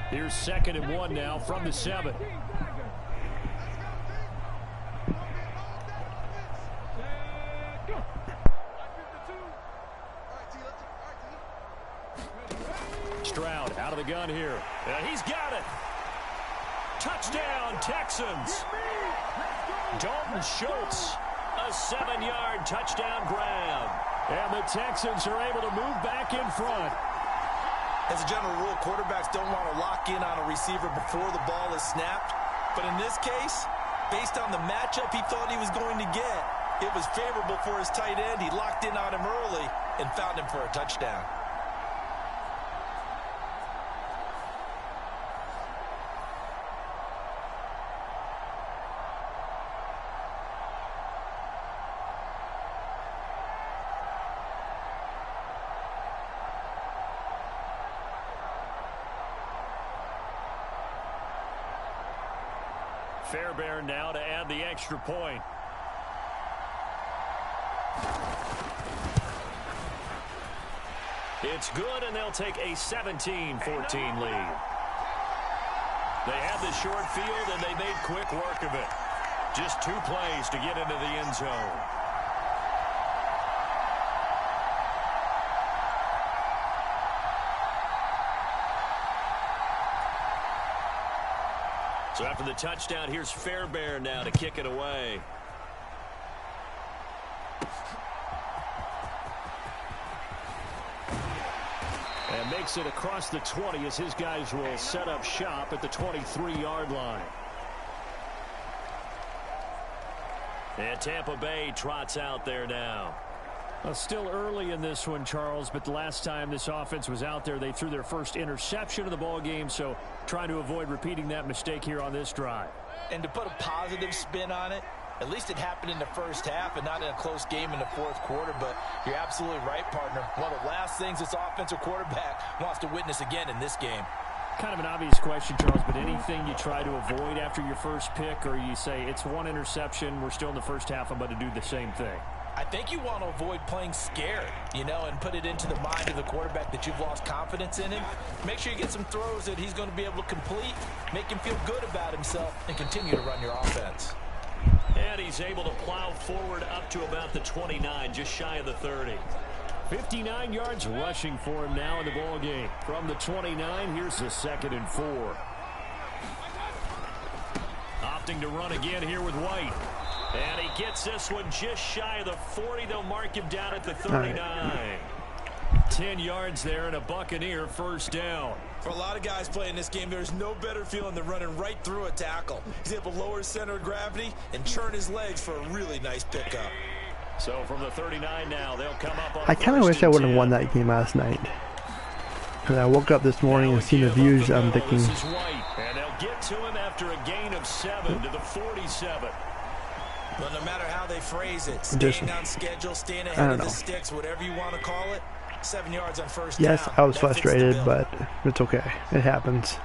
Here's 2nd and 1 now from the 7. Stroud out of the gun here. He's got it. Touchdown, Texans. Dalton Schultz, a 7-yard touchdown grab. And the Texans are able to move back in front. As a general rule, quarterbacks don't want to lock in on a receiver before the ball is snapped. But in this case, based on the matchup he thought he was going to get, it was favorable for his tight end. He locked in on him early and found him for a touchdown. Fairbairn now to add the extra point. It's good, and they'll take a 17-14 lead. They had the short field, and they made quick work of it. Just 2 plays to get into the end zone. So after the touchdown, here's Fairbairn now to kick it away. And makes it across the 20 as his guys will set up shop at the 23-yard line. And Tampa Bay trots out there now. Well, still early in this one, Charles, but the last time this offense was out there, they threw their first interception of the ball game, so trying to avoid repeating that mistake here on this drive. And to put a positive spin on it, At least it happened in the first half and not in a close game in the fourth quarter. But you're absolutely right, partner. One of the last things this offensive quarterback wants to witness again in this game. Kind of an obvious question, Charles, but anything you try to avoid after your first pick, or you say it's one interception, we're still in the first half, I'm about to do the same thing? I think you want to avoid playing scared, and put it into the mind of the quarterback that you've lost confidence in him. Make sure you get some throws that he's going to be able to complete, make him feel good about himself, and continue to run your offense. And he's able to plow forward up to about the 29, just shy of the 30. 59 yards rushing for him now in the ball game. From the 29, here's the 2nd and 4. Opting to run again here with White. And he gets this one just shy of the 40. They'll mark him down at the 39. Right. 10 yards there and a Buccaneer first down. For a lot of guys playing this game, there's no better feeling than running right through a tackle. He's able to lower his center of gravity and churn his legs for a really nice pickup. So from the 39 now, they'll come up on I kind of wish I would have won that game last night. Because I woke up this morning and seen the views, I'm thinking... This is White, and they'll get to him after a gain of 7 to the 47. Well, no matter how they phrase it, staying on schedule, staying ahead of the sticks, whatever you want to call it, 7 yards on first down. Yes, I was frustrated, but it's okay. It happens.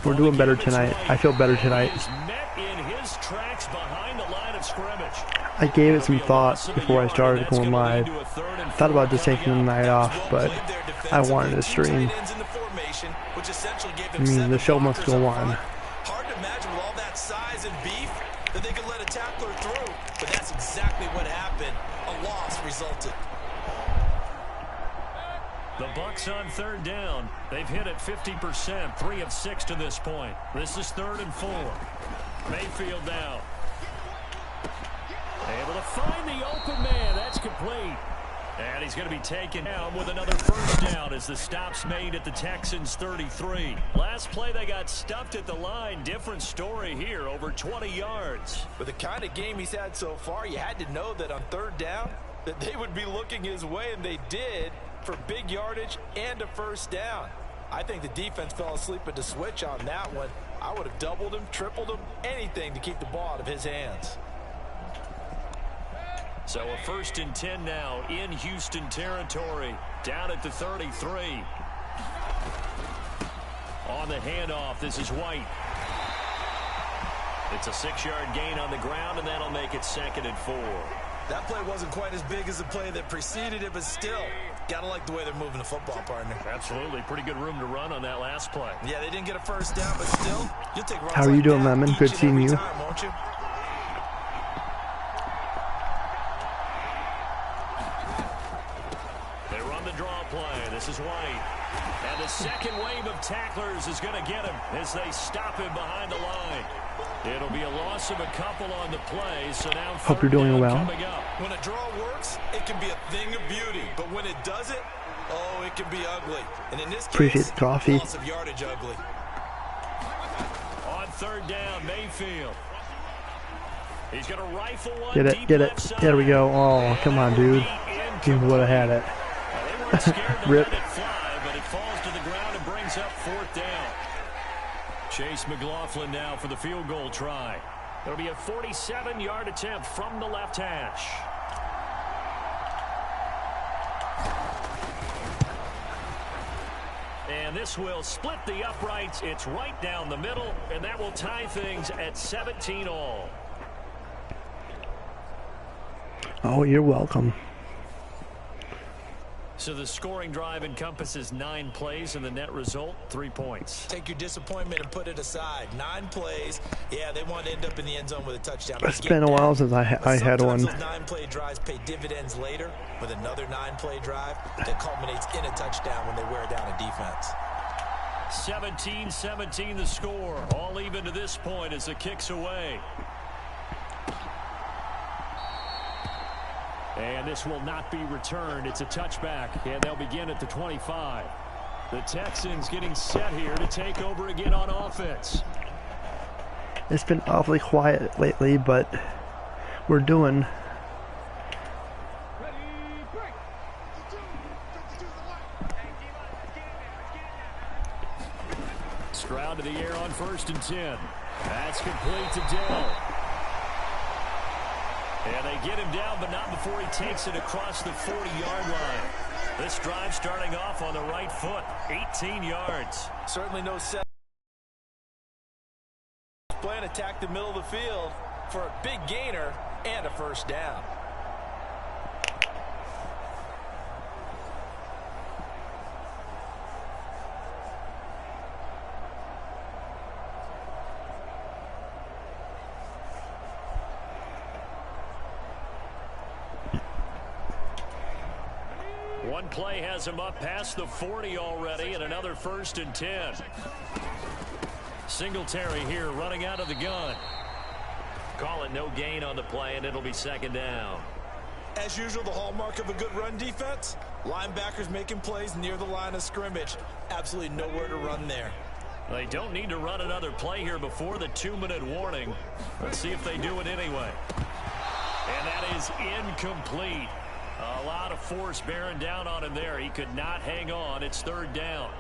We're doing better tonight. I feel better tonight. I gave it some thought before I started going live. Thought about just taking the night off, but I wanted to stream. I mean, the show must go on. Hard to imagine with all that size and beef that they could let a tackler through, but that's exactly what happened. A loss resulted. The Bucs on 3rd down. They've hit it 50%, 3 of 6 to this point. This is 3rd and 4. Mayfield now. Able to find the open man. That's complete. And he's going to be taken down with another first down as the stop's made at the Texans' 33. Last play, they got stuffed at the line. Different story here, over 20 yards. With the kind of game he's had so far, you had to know that on 3rd down that they would be looking his way, and they did, for big yardage and a first down. I think the defense fell asleep at the switch on that one. I would have doubled him, tripled him, anything to keep the ball out of his hands. So a 1st and 10 now in Houston territory, down at the 33. On the handoff, this is White. It's a 6-yard gain on the ground, and that'll make it 2nd and 4. That play wasn't quite as big as the play that preceded it, but still, gotta like the way they're moving the football, partner. Absolutely. Pretty good room to run on that last play. Yeah, they didn't get a first down, but still, you'll take runs. How are you doing, Lemon? Good seeing you. Time, won't you? They run the draw play. This is White. And the second wave of tacklers is going to get him as they stop him behind the line. It'll be a loss of a couple on the play, so now hope you're doing well. When a draw works, it can be a thing of beauty, but when it doesn't, oh, it can be ugly. And in this case, appreciate the coffee. Loss of yardage ugly. On 3rd down, Mayfield. He's going to rifle one. Get it. There we go. Oh, come on, dude. He would have had it. They weren't scared to Rip. let it fly, but it falls to the ground and brings up 4th down. Chase McLaughlin now for the field goal try. It'll be a 47-yard attempt from the left hash. And this will split the uprights. It's right down the middle, and that will tie things at 17 all. Oh, you're welcome. So the scoring drive encompasses 9 plays, and the net result, 3 points. Take your disappointment and put it aside. 9 plays. Yeah, they want to end up in the end zone with a touchdown. It's been a while since I had one. Those 9-play drives pay dividends later with another 9-play drive that culminates in a touchdown when they wear down a defense. 17-17 the score. All even to this point as the kick's away. And this will not be returned. It's a touchback, and they'll begin at the 25. The Texans getting set here to take over again on offense. It's been awfully quiet lately, but we're doing. Stroud to the air on 1st and 10. That's complete to Dell. And they get him down, but not before he takes it across the 40-yard line. This drive starting off on the right foot, 18 yards. Certainly no set. Plan attack the middle of the field for a big gainer and a first down. One play has him up past the 40 already, and another 1st and 10. Singletary here running out of the gun. Call it no gain on the play, and it'll be 2nd down. As usual, the hallmark of a good run defense, linebackers making plays near the line of scrimmage. Absolutely nowhere to run there. They don't need to run another play here before the 2-minute warning. Let's see if they do it anyway. And that is incomplete. A lot of force bearing down on him there. He could not hang on. It's 3rd down.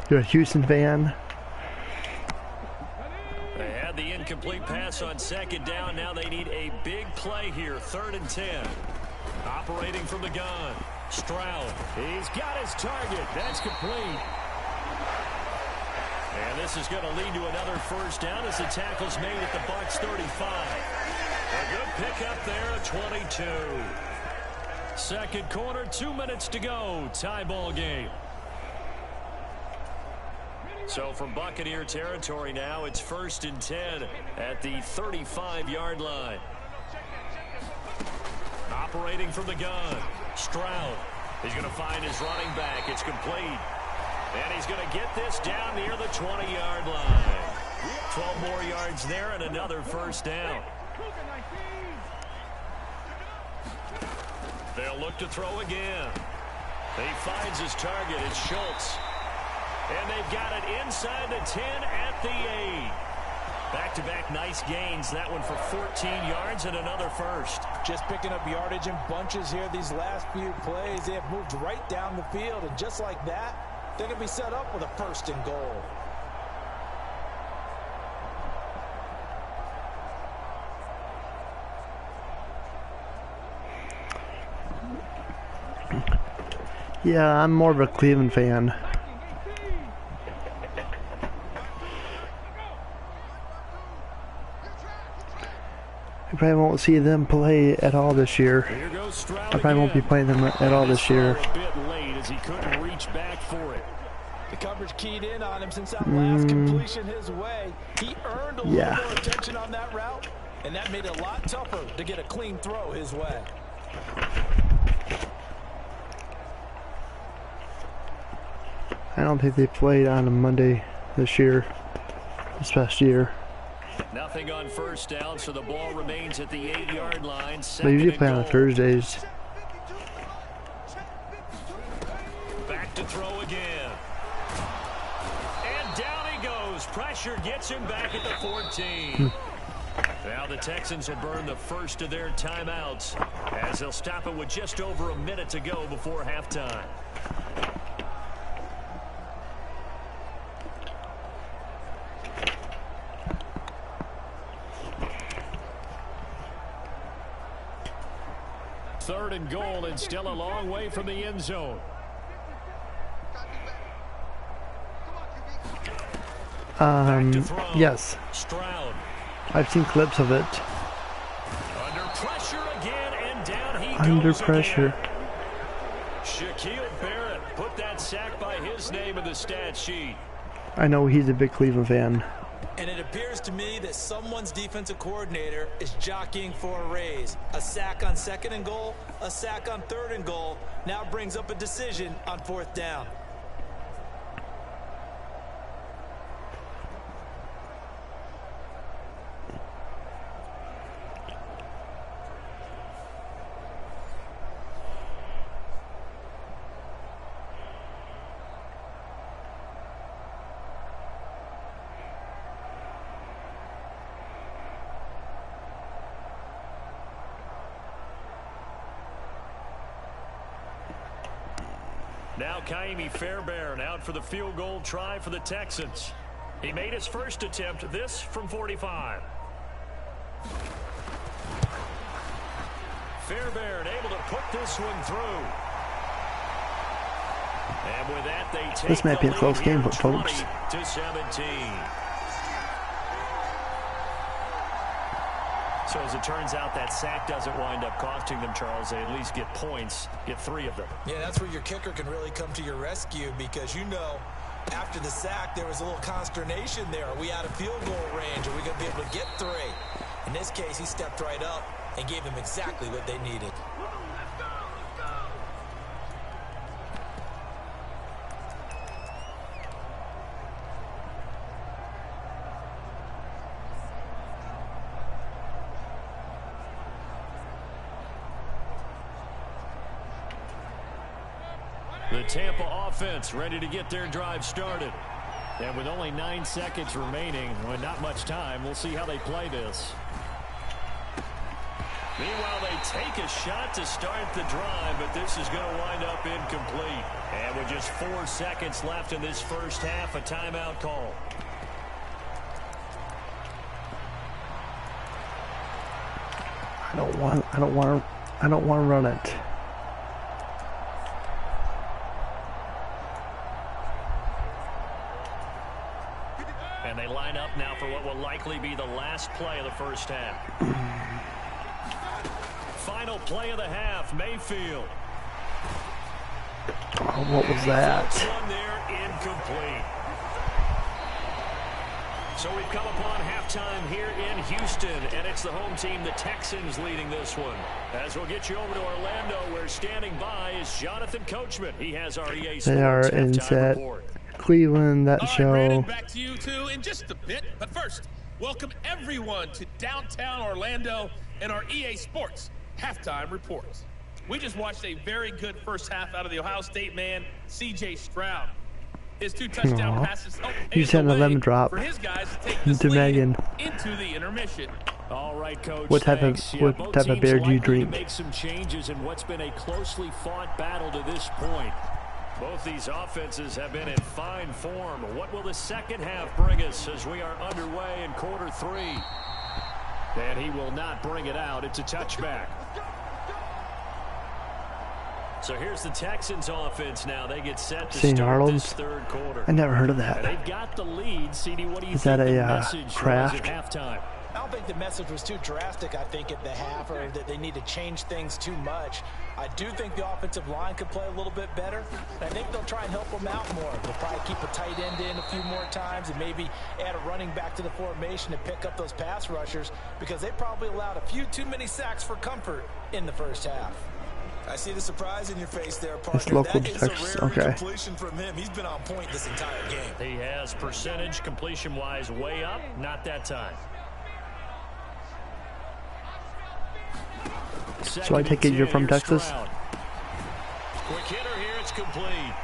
You're a Houston fan? They had the incomplete pass on 2nd down. Now they need a big play here. 3rd and 10. Operating from the gun. Stroud. He's got his target. That's complete. And this is going to lead to another first down as the tackle's made at the Bucs 35. A good pickup there at 22. Second quarter, 2 minutes to go. Tie ball game. So from Buccaneer territory now, it's 1st and 10 at the 35-yard line. Operating from the gun. Stroud. He's going to find his running back. It's complete. And he's going to get this down near the 20-yard line. 12 more yards there and another first down. They'll look to throw again. He finds his target. It's Schultz. And they've got it inside the 10 at the 8. Back-to-back nice gains. That one for 14 yards and another first. Just picking up yardage in bunches here these last few plays. They have moved right down the field, and just like that, they're going to be set up with a 1st and goal. Yeah, I'm more of a Cleveland fan. I probably won't see them play at all this year. I probably won't be playing them at all this year. A bit late as he couldn't reach back for it. The coverage keyed in on him since that last completion his way. He earned a little more attention on that route, and that made it a lot tougher to get a clean throw his way. I don't think they played on a Monday this past year. Nothing on first down, so the ball remains at the 8-yard line. They usually play on Thursdays. Back to throw again. And down he goes. Pressure gets him back at the 14. Now the Texans will burn the first of their timeouts as they'll stop it with just over a minute to go before halftime. Third and goal, and still a long way from the end zone. Yes. Stroud. I've seen clips of it. Under pressure again, and down he Under goes pressure. Again. Shaquille Barrett put that sack by his name in the stat sheet. I know he's a big Cleveland fan. And it appears to me that someone's defensive coordinator is jockeying for a raise. A sack on 2nd and goal, a sack on 3rd and goal, now brings up a decision on 4th down. Now Kaimi Fairbairn out for the field goal try for the Texans. He made his first attempt, this from 45. Fairbairn able to put this one through. And with that, they take this might be a close game, but folks. 20-17. So as it turns out, that sack doesn't wind up costing them, Charles. They at least get points, get 3 of them. Yeah, that's where your kicker can really come to your rescue, because you know after the sack there was a little consternation there. Are we out of field goal range? Are we going to be able to get 3? In this case, he stepped right up and gave them exactly what they needed. The Tampa offense ready to get their drive started. And with only 9 seconds remaining, well, not much time, we'll see how they play this. Meanwhile, they take a shot to start the drive, but this is going to wind up incomplete. And with just 4 seconds left in this first half, a timeout call. I don't want to run it. And they line up now for what will likely be the last play of the first half. Final play of the half, Mayfield. Oh, what was that? One there, incomplete. So we've come upon halftime here in Houston, and it's the home team, the Texans, leading this one. As we'll get you over to Orlando, where standing by is Jonathan Coachman. He has our EA Sports they are in set. Cleveland, that show. Brandon, back to you two in just a bit. But first, welcome everyone to downtown Orlando and our EA Sports halftime reports. We just watched a very good first half out of the Ohio State man, C.J. Stroud. His 2 touchdown passes He's had a lemon drop for his guys to take this to Megan. into the intermission. All right, Coach. What type of beer do you drink? Make some changes in what's been a closely fought battle to this point. Both these offenses have been in fine form. What will the second half bring us as we are underway in quarter 3? And he will not bring it out. It's a touchback. So here's the Texans offense now. They get set to start this third quarter. I never heard of that. And they've got the lead. CD, what do you Is think that the a message craft? was at halftime? I don't think the message was too drastic, I think, at the half, or that they need to change things too much. I do think the offensive line could play a little bit better. I think they'll try and help them out more. They'll probably keep a tight end in a few more times and maybe add a running back to the formation to pick up those pass rushers, because they probably allowed a few too many sacks for comfort in the first half. I see the surprise in your face there, partner. It's local that is Texas. a rare Okay. completion from him. He's been on point this entire game. He has percentage completion-wise way up. Not that time. So I take it you're from Texas? Quick hitter here, it's complete.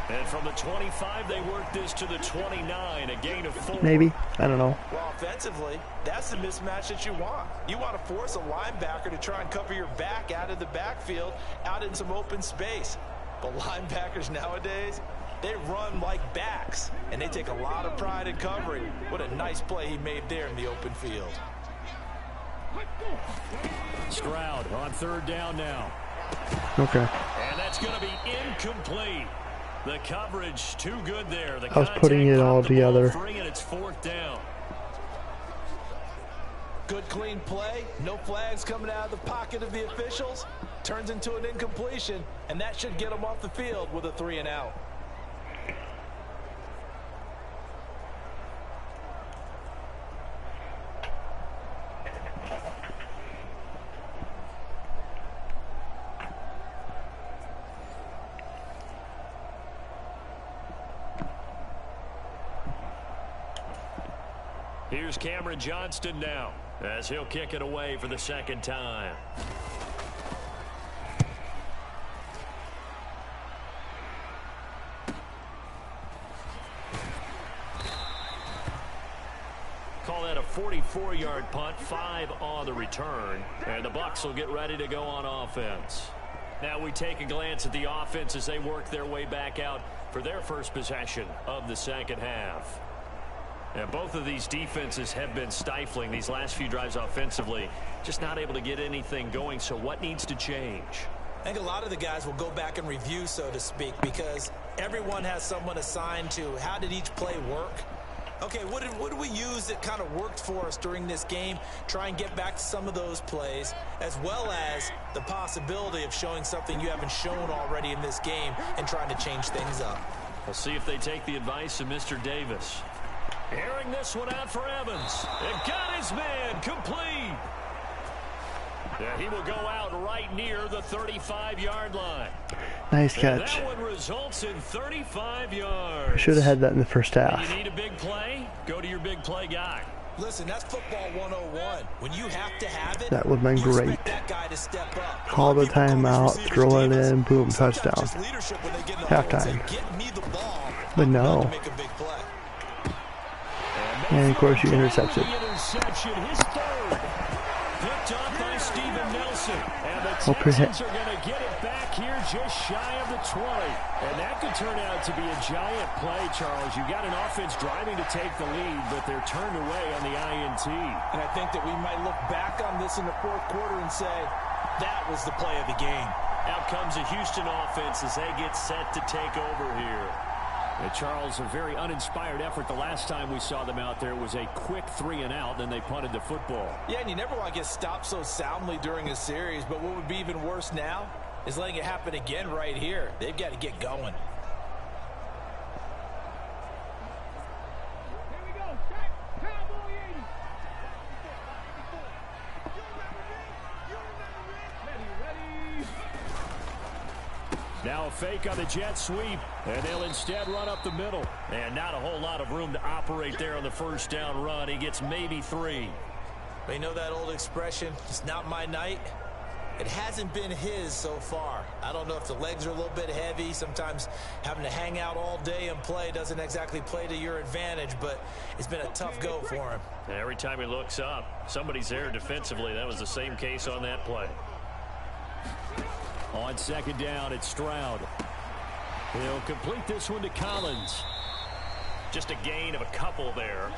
And from the 25, they work this to the 29, a gain of 4. Maybe. I don't know. Well, offensively, that's the mismatch that you want. You want to force a linebacker to try and cover your back out of the backfield, out in some open space. But linebackers nowadays, they run like backs, and they take a lot of pride in covering. What a nice play he made there in the open field. Stroud on third down now. Okay. And that's going to be incomplete. The coverage too good there. I was putting it all together. And it's fourth down. Good clean play. No flags coming out of the pocket of the officials. Turns into an incompletion, and that should get them off the field with a 3-and-out. Here's Cameron Johnston now, as he'll kick it away for the second time. Call that a 44-yard punt, 5 on the return, and the Bucs will get ready to go on offense. Now we take a glance at the offense as they work their way back out for their first possession of the second half. And both of these defenses have been stifling these last few drives offensively, just not able to get anything going. So what needs to change? I think a lot of the guys will go back and review, so to speak, because everyone has someone assigned to how did each play work. Okay, what did we use that kind of worked for us during this game? Try and get back to some of those plays, as well as the possibility of showing something you haven't shown already in this game and trying to change things up. We'll see if they take the advice of Mr. Davis. Airing this one out for Evans. And got his man complete. Yeah, he will go out right near the 35-yard line. Nice catch. And that one results in 35 yards. Should have had that in the first half. You need a big play? Go to your big play guy. Listen, that's football 101. When you have to have it, that would have been great. That guy to step up. Call the timeout, throw it in, boom, touchdown. Halftime. But no. And of course you intercepted. His third. Picked up by Steven Nelson. And the Texans are going to get it back here just shy of the 20. And that could turn out to be a giant play, Charles. You got an offense driving to take the lead, but they're turned away on the INT. And I think that we might look back on this in the fourth quarter and say, that was the play of the game. Out comes the Houston offense as they get set to take over here. Charles, a very uninspired effort. The last time we saw them out there was a quick 3-and-out, then they punted the football. Yeah, and you never want to get stopped so soundly during a series, but what would be even worse now is letting it happen again right here. They've got to get going. Now a fake on the jet sweep, and they'll instead run up the middle. And not a whole lot of room to operate there on the first down run. He gets maybe 3. They know that old expression, it's not my night. It hasn't been his so far. I don't know if the legs are a little bit heavy. Sometimes having to hang out all day and play doesn't exactly play to your advantage, but it's been a tough go for him. Every time he looks up, somebody's there defensively. That was the same case on that play. On second down, it's Stroud. He'll complete this one to Collins. Just a gain of a couple there.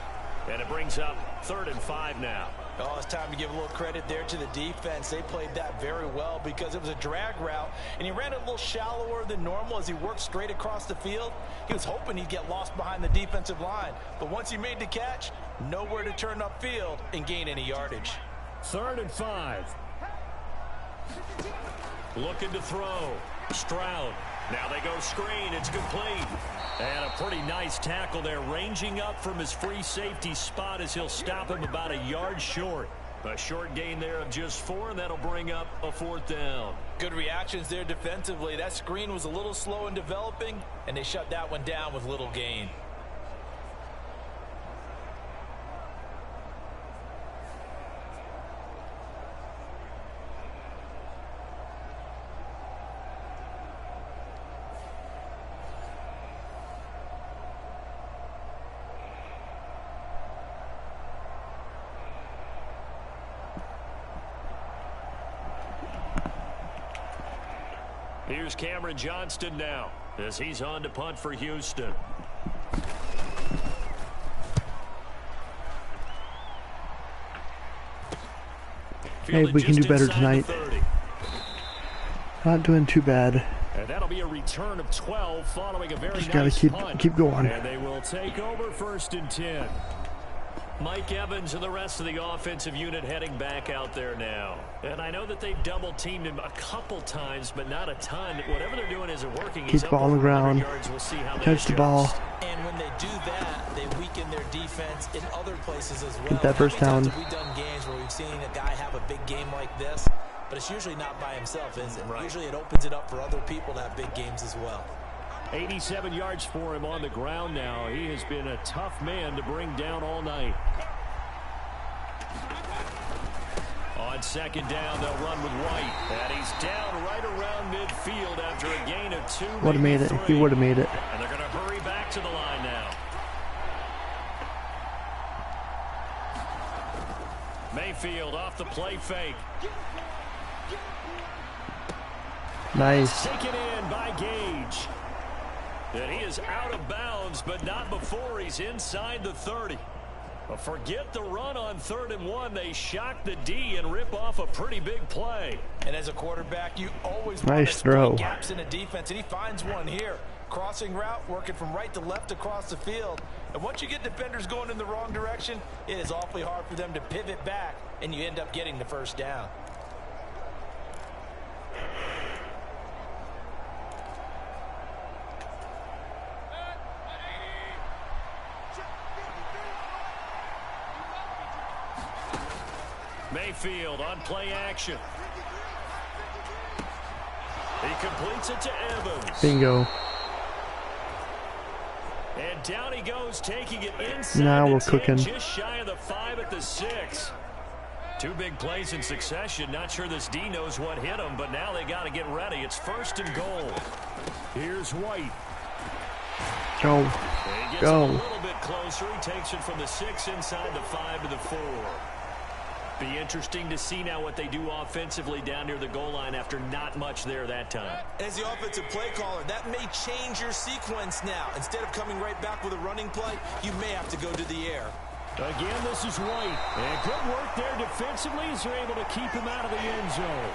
And it brings up 3rd and 5 now. Oh, it's time to give a little credit there to the defense. They played that very well because it was a drag route, and he ran it a little shallower than normal as he worked straight across the field. He was hoping he'd get lost behind the defensive line, but once he made the catch, nowhere to turn upfield and gain any yardage. 3rd and 5. Looking to throw. Stroud. Now they go screen. It's complete. And a pretty nice tackle there, ranging up from his free safety spot as he'll stop him about a yard short. A short gain there of just 4, and that'll bring up a 4th down. Good reactions there defensively. That screen was a little slow in developing, and they shut that one down with little gain. Here's Cameron Johnston now as he's on to punt for Houston. Hey, we can do better tonight. Not doing too bad. And that'll be a return of 12 following a very Just nice gotta keep going. And they will take over 1st and 10. Mike Evans and the rest of the offensive unit heading back out there now. And I know that they've double-teamed him a couple times, but not a ton. Whatever they're doing isn't working. Keep the ball on the ground. We'll see how Touch the ball. And when they do that, they weaken their defense in other places as well. Get that first down. We've done games where we've seen a guy have a big game like this, but it's usually not by himself, is it? Right. Usually it opens it up for other people to have big games as well. 87 yards for him on the ground now. He has been a tough man to bring down all night. On second down, they'll run with White. And he's down right around midfield after a gain of 2. Would have made it. He would have made it. And they're going to hurry back to the line now. Mayfield off the play fake. Nice. Taken in by Gage. And he is out of bounds, but not before he's inside the 30. But forget the run on 3rd and 1. They shock the D and rip off a pretty big play. And as a quarterback, you always Nice want to throw. exploit gaps in a defense, and he finds one here. Crossing route, working from right to left across the field. And once you get defenders going in the wrong direction, it is awfully hard for them to pivot back, and you end up getting the first down. Mayfield on play action. He completes it to Evans. Bingo. And down he goes, taking it inside Now the we're 10, cooking. just shy of the 5 at the 6. 2 big plays in succession. Not sure this D knows what hit him, but now they got to get ready. It's 1st and goal. Here's White. Go. He gets Go. a little bit closer. He takes it from the 6 inside the 5 to the 4. Be interesting to see now what they do offensively down near the goal line after not much there that time. As the offensive play caller, that may change your sequence now. Instead of coming right back with a running play, you may have to go to the air. Again, this is White. And good work there defensively as they're able to keep him out of the end zone.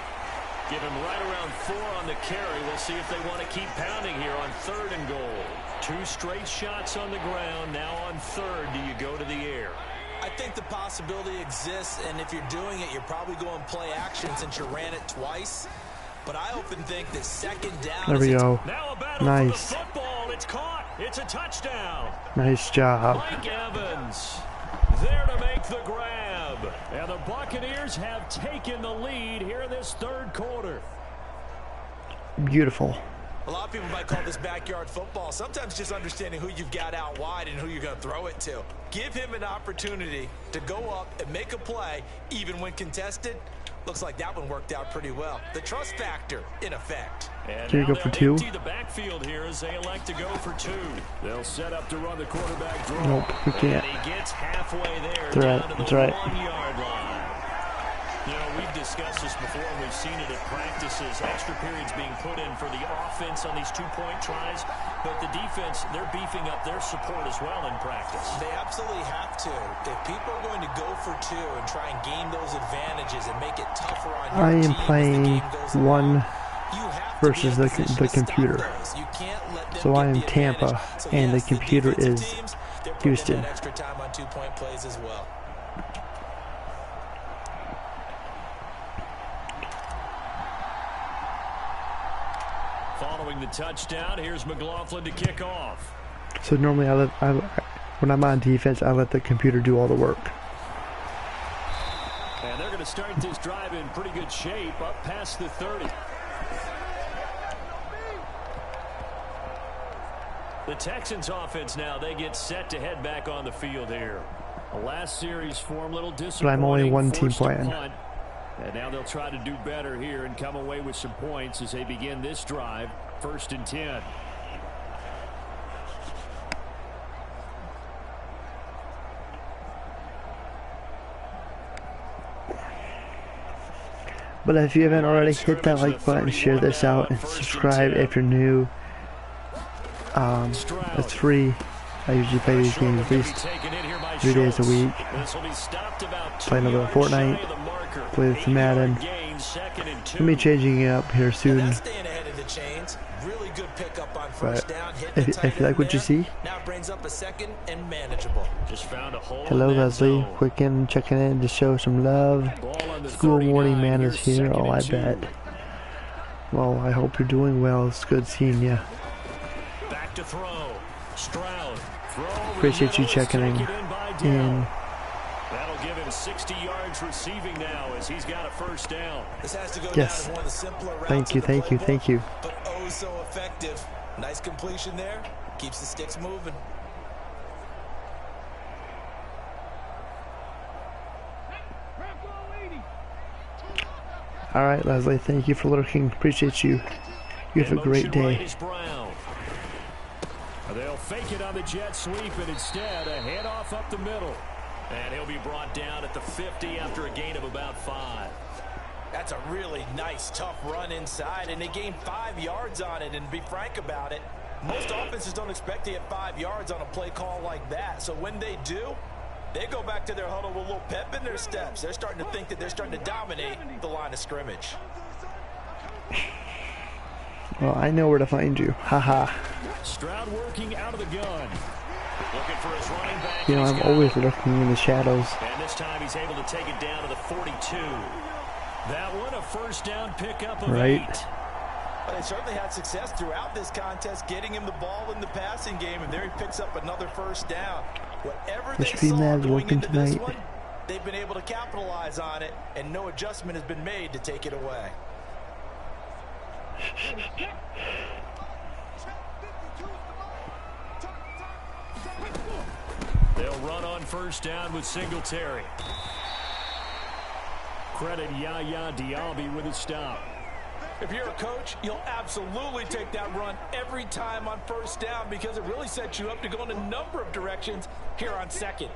Give him right around 4 on the carry. We'll see if they want to keep pounding here on 3rd and goal. 2 straight shots on the ground. Now on 3rd, do you go to the air? I think the possibility exists, and if you're doing it, you're probably going play action since you ran it twice. But I often think that 2nd down There we go. Now a battle Nice. for the football. It's caught. It's a touchdown. Nice job. Mike Evans there to make the grab. And the Buccaneers have taken the lead here in this 3rd quarter. Beautiful. A lot of people might call this backyard football. Sometimes just understanding who you've got out wide and who you're going to throw it to. Give him an opportunity to go up and make a play, even when contested. Looks like that one worked out pretty well. The trust factor in effect. And Can you now go for they'll 2? empty the backfield here as they elect to go for 2. They'll set up to run the quarterback draw. Nope, we can't. And he gets halfway there That's right, down to that's the right. 1-yard line. You know, we've discussed this before, and we've seen it at practices. Extra periods being put in for the offense on these 2-point tries. But the defense, they're beefing up their support as well in practice. They absolutely have to. If people are going to go for 2 and try and gain those advantages and make it tougher on your I am team as the playing game goes along, 1 you have to versus be in the position to stop computer. those. You can't let them So I get am the Tampa, advantage. So and yes, the computer defensive is teams, they're putting in Houston. that extra time on 2-point plays as well. Following the touchdown, here's McLaughlin to kick off. So normally when I'm on defense, I let the computer do all the work. And they're going to start this drive in pretty good shape, up past the 30. The Texans offense now, they get set to head back on the field here. The last series form, little disappointing. But I'm only 1 team forced to playing. punt. And now they'll try to do better here and come away with some points as they begin this drive. 1st and 10. But if you haven't already, hit that like button, share this out, and subscribe if you're new. It's free. I usually play these games at least 3 days a week. Play a little bit of Fortnite, play some Madden. Gonna be changing it up here soon. But if you like what you see, hello Leslie, quick in, checking in to show some love. School morning man is here, oh I bet. Well, I hope you're doing well, it's good seeing you. Back to throw. Stroud. Appreciate you checking in. That'll give him 60 yards receiving now as he's got a 1st down. This has to go Yes. down as one of the simpler routes Thank you, in the thank you, playbook, thank you. But oh so effective. Nice completion there. Keeps the sticks moving. All right, Leslie, thank you for lurking. Appreciate you. You have a great day. They'll fake it on the jet sweep, and instead a handoff up the middle. And he'll be brought down at the 50 after a gain of about 5. That's a really nice, tough run inside, and they gained 5 yards on it. And to be frank about it, most offenses don't expect to get 5 yards on a play call like that. So when they do, they go back to their huddle with a little pep in their steps. They're starting to think that they're starting to dominate the line of scrimmage. Well, I know where to find you. Haha. Stroud working out of the gun. Looking for his running back. You know, I'm always lurking in the shadows. And this time he's able to take it down to the 42. That one, a first down pickup of 8. Well, they certainly had success throughout this contest, getting him the ball in the passing game, and there he picks up another first down. Whatever they saw going into this one, they've been able to capitalize on it, and no adjustment has been made to take it away. They'll run on first down with Singletary. Credit Yaya Diaby with a stop. If you're a coach, you'll absolutely take that run every time on first down because it really sets you up to go in a number of directions here on second.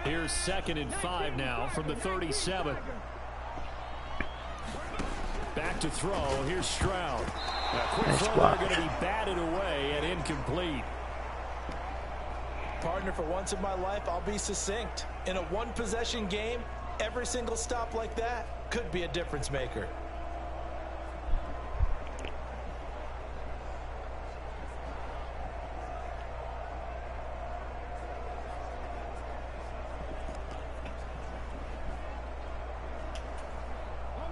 Here's 2nd and 5 now from the 37. Back to throw. Here's Stroud. A quick throw there going to be batted away and incomplete. Partner, for once in my life, I'll be succinct. In a one-possession game, every single stop like that could be a difference maker.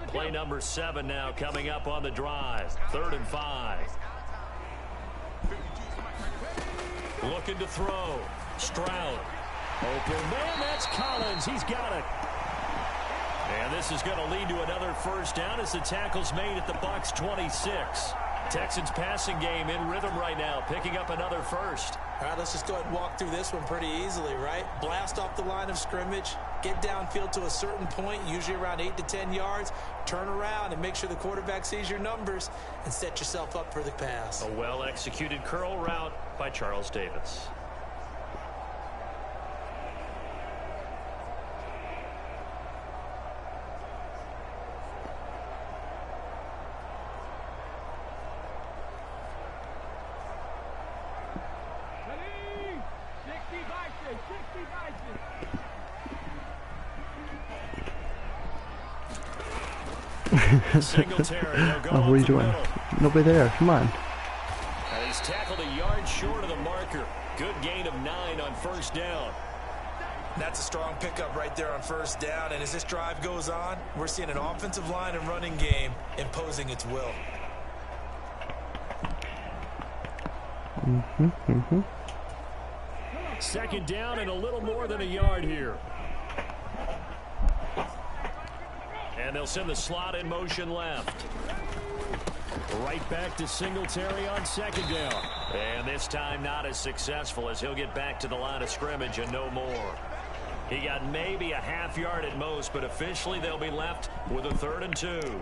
Play number 7 now coming up on the drive. 3rd and 5. Looking to throw. Stroud. Open man, that's Collins. He's got it. And this is going to lead to another first down as the tackle's made at the Bucs 26. Texans passing game in rhythm right now, picking up another first. All right, let's just go ahead and walk through this one pretty easily, right? Blast off the line of scrimmage, get downfield to a certain point, usually around 8 to 10 yards, turn around and make sure the quarterback sees your numbers and set yourself up for the pass. A well-executed curl route by Charles Davis. Singletary, oh, what are you doing? Nobody there. Come on. And he's tackled a yard short of the marker. Good gain of 9 on first down. That's a strong pickup right there on first down. And as this drive goes on, we're seeing an offensive line and running game imposing its will. Second down and a little more than a yard here. And they'll send the slot in motion left. Right back to Singletary on second down. And this time not as successful as he'll get back to the line of scrimmage and no more. He got maybe a half yard at most, but officially they'll be left with a 3rd and 2.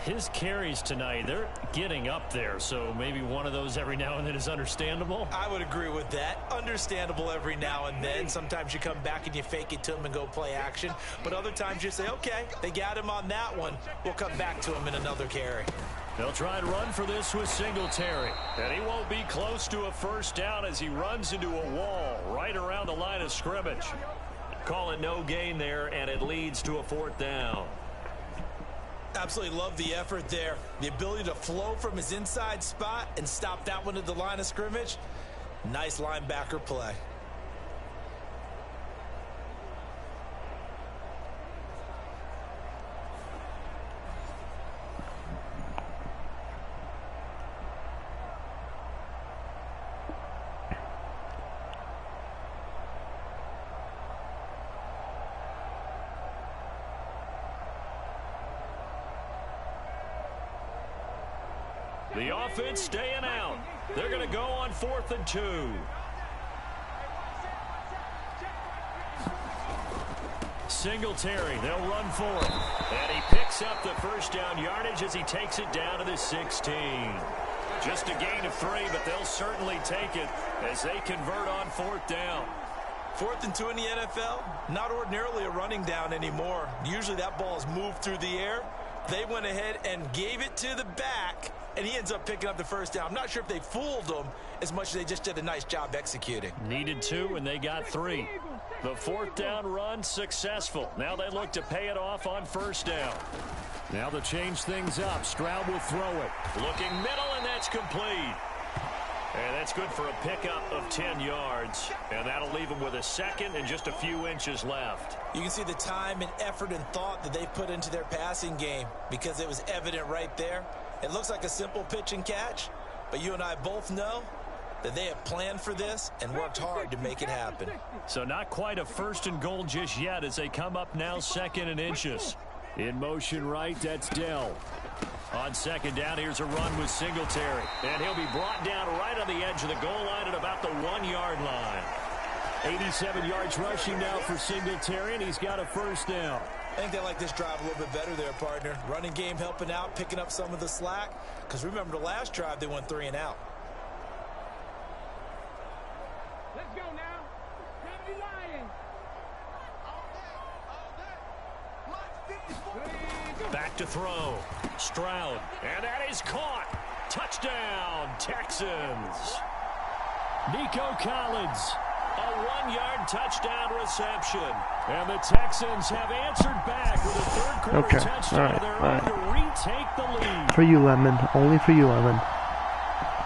His carries tonight, they're getting up there, so maybe one of those every now and then is understandable. I would agree with that. Understandable every now and then. Sometimes you come back and you fake it to him and go play action. But other times you say, okay, they got him on that one. We'll come back to him in another carry. They'll try and run for this with Singletary. And he won't be close to a first down as he runs into a wall right around the line of scrimmage. Call it no gain there, and it leads to a 4th down. Absolutely love the effort there. The ability to flow from his inside spot and stop that one at the line of scrimmage. Nice linebacker play. The offense staying out. They're going to go on 4th and 2. Singletary, they'll run for it. And he picks up the first down yardage as he takes it down to the 16. Just a gain of 3, but they'll certainly take it as they convert on 4th down. 4th and 2 in the NFL, not ordinarily a running down anymore. Usually that ball is moved through the air. They went ahead and gave it to the back, and he ends up picking up the first down. I'm not sure if they fooled him as much as they just did a nice job executing. Needed 2, and they got 3. The 4th down run successful. Now they look to pay it off on 1st down. Now to change things up, Stroud will throw it. Looking middle, and that's complete. And that's good for a pickup of 10 yards. And that'll leave him with a second and just a few inches left. You can see the time and effort and thought that they put into their passing game because it was evident right there. It looks like a simple pitch and catch, but you and I both know that they have planned for this and worked hard to make it happen. So not quite a 1st and goal just yet as they come up now 2nd and inches. In motion right, that's Dell. On 2nd down, here's a run with Singletary. And he'll be brought down right on the edge of the goal line at about the 1-yard line. 87 yards rushing now for Singletary, and he's got a 1st down. I think they like this drive a little bit better there, partner. Running game helping out, picking up some of the slack. Because remember, the last drive, they went 3 and out. Let's go now. Time to be lying. Back to throw. Stroud. And that is caught. Touchdown, Texans. Nico Collins. A 1-yard touchdown reception. And the Texans have answered back with a 3rd quarter touchdown of their own to retake the lead. For you, Lemon. Only for you, Lemon.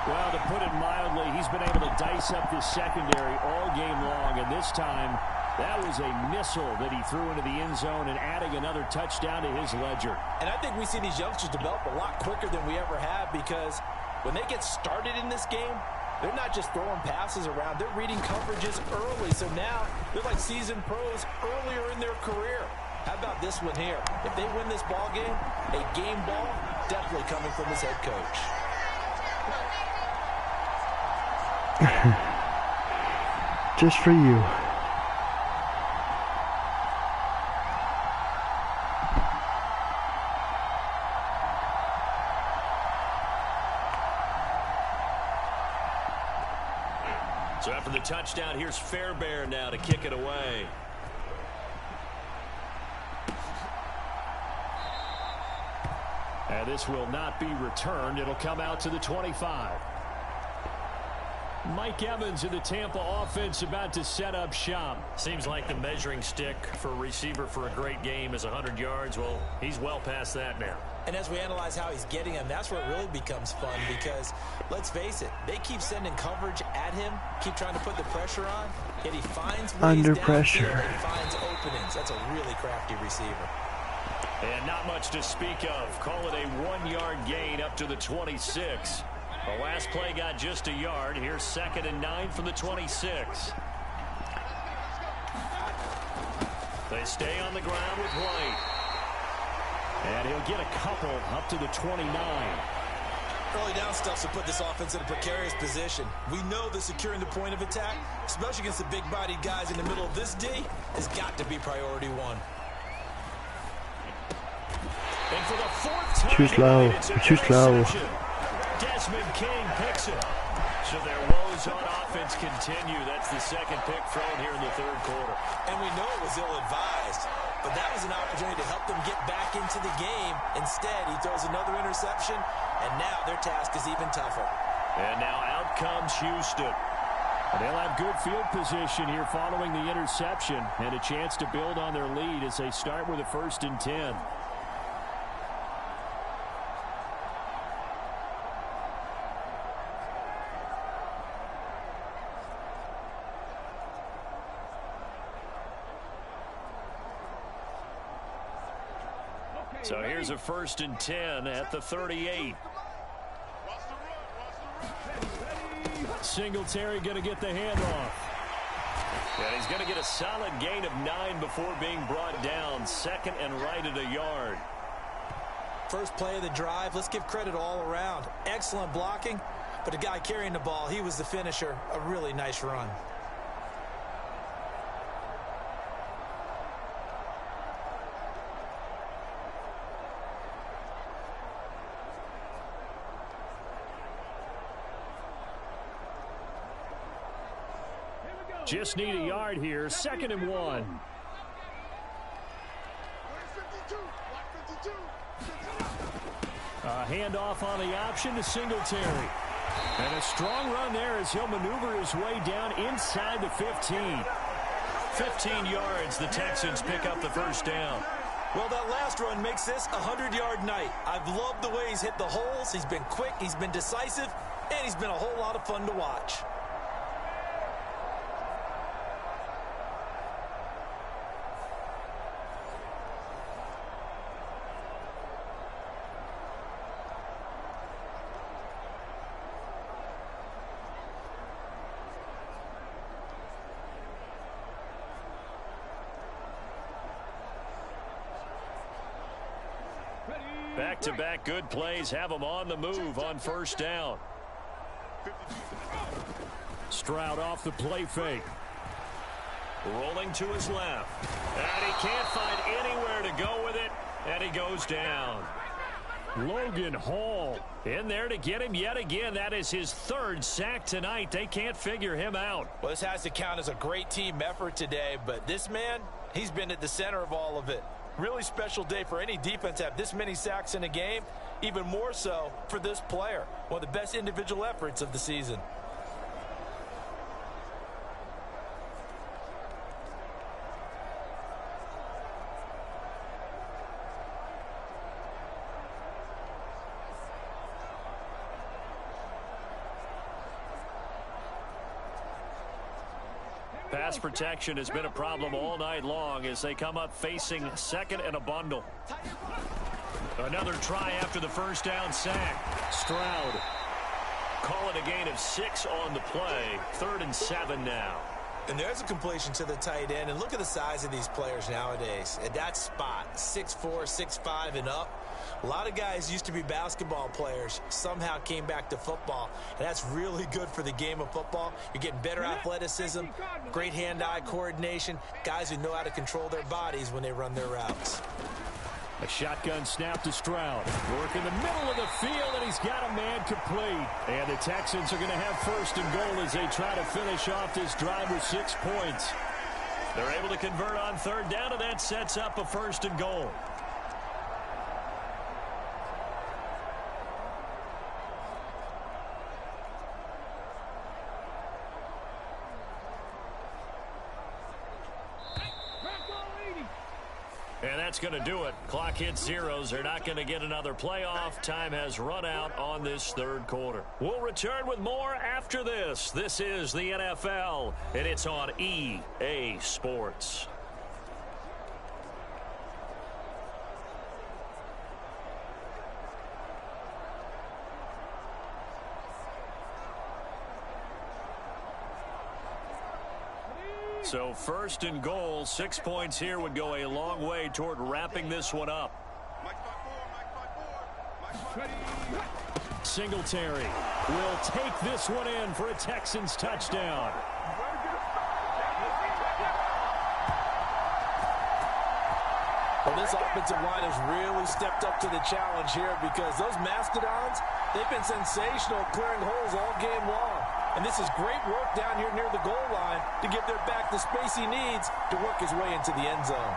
Well, to put it mildly, he's been able to dice up this secondary all game long, and this time that was a missile that he threw into the end zone and adding another touchdown to his ledger. And I think we see these youngsters develop a lot quicker than we ever have because when they get started in this game, they're not just throwing passes around. They're reading coverages early. So now they're like seasoned pros earlier in their career. How about this one here? If they win this ball game, a game ball definitely coming from his head coach. Just for you. So after the touchdown, here's Fairbairn now to kick it away. And this will not be returned. It'll come out to the 25. Mike Evans in the Tampa offense about to set up shop. Seems like the measuring stick for a receiver for a great game is 100 yards. Well, he's well past that now. And as we analyze how he's getting them, that's where it really becomes fun because, let's face it, they keep sending coverage at him, keep trying to put the pressure on, yet he finds ways under downfield pressure and finds openings. That's a really crafty receiver. And not much to speak of. Call it a 1-yard gain up to the 26. The last play got just a yard. Here's 2nd and 9 from the 26. They stay on the ground with White. And he'll get a couple up to the 29. Early down stuff to put this offense in a precarious position. We know that securing the point of attack, especially against the big-bodied guys in the middle of this D, has got to be priority one. And for the 4th time, too slow. Too slow. Desmond King picks it. So their woes on offense continue. That's the 2nd pick thrown here in the 3rd quarter. And we know it was ill-advised, but that was an opportunity to help them get back into the game. Instead, he throws another interception, and now their task is even tougher. And now out comes Houston. And they'll have good field position here following the interception and a chance to build on their lead as they start with a 1st and 10. So here's a 1st and 10 at the 38. Singletary going to get the handoff. And he's going to get a solid gain of 9 before being brought down. 2nd and right at a yard. First play of the drive. Let's give credit all around. Excellent blocking, but the guy carrying the ball, he was the finisher. A really nice run. Just need a yard here. 2nd and 1. A handoff on the option to Singletary. And a strong run there as he'll maneuver his way down inside the 15. 15 yards, the Texans pick up the first down. Well, that last run makes this a 100-yard night. I've loved the way he's hit the holes. He's been quick, he's been decisive, and he's been a whole lot of fun to watch. Back-to-back good plays have them on the move on first down. Stroud off the play fake. Rolling to his left. And he can't find anywhere to go with it. And he goes down. Logan Hall in there to get him yet again. That is his 3rd sack tonight. They can't figure him out. Well, this has to count as a great team effort today, but this man, he's been at the center of all of it. Really special day for any defense to have this many sacks in a game, even more so for this player. One of the best individual efforts of the season. Pass protection has been a problem all night long as they come up facing 2nd and a bundle. Another try after the first down sack. Stroud. Call it a gain of 6 on the play. 3rd and 7 now. And there's a completion to the tight end. And look at the size of these players nowadays. At that spot, 6'4", 6'5", and up. A lot of guys used to be basketball players, somehow came back to football. And that's really good for the game of football. You're getting better athleticism, great hand-eye coordination, guys who know how to control their bodies when they run their routes. A shotgun snap to Stroud. Work in the middle of the field, and he's got a man complete. And the Texans are going to have 1st and goal as they try to finish off this drive with 6 points. They're able to convert on 3rd down, and that sets up a 1st and goal. And that's going to do it. Clock hits zeros. They're not going to get another playoff. Time has run out on this 3rd quarter. We'll return with more after this. This is the NFL, and it's on EA Sports. So 1st and goal, 6 points here would go a long way toward wrapping this one up. Singletary will take this one in for a Texans touchdown. Well, this offensive line has really stepped up to the challenge here because those Mastodons, they've been sensational clearing holes all game long. And this is great work down here near the goal line to give their back the space he needs to work his way into the end zone.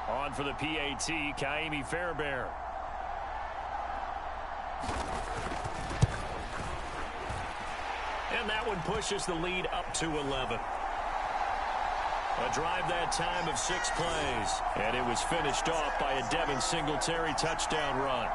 On for the PAT, Kaimi Fairbairn. And that one pushes the lead up to 11. A drive that time of 6 plays. And it was finished off by a Devin Singletary touchdown run.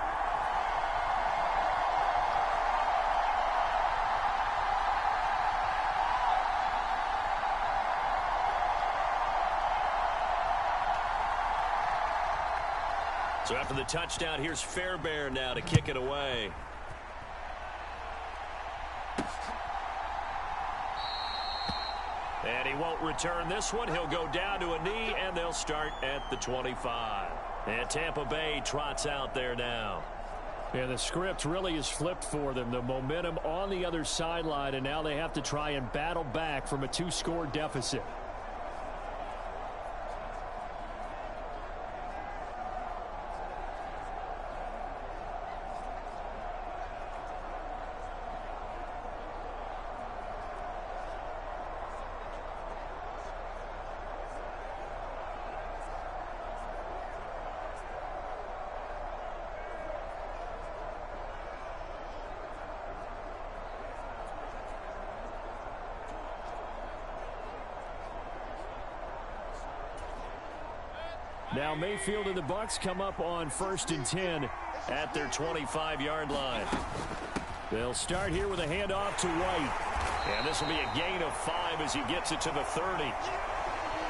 So after the touchdown, here's Fairbairn now to kick it away. And he won't return this one. He'll go down to a knee, and they'll start at the 25. And Tampa Bay trots out there now. And the script really is flipped for them. The momentum on the other sideline, and now they have to try and battle back from a 2-score deficit. Now Mayfield and the Bucs come up on 1st and 10 at their 25-yard line. They'll start here with a handoff to White. And this will be a gain of 5 as he gets it to the 30.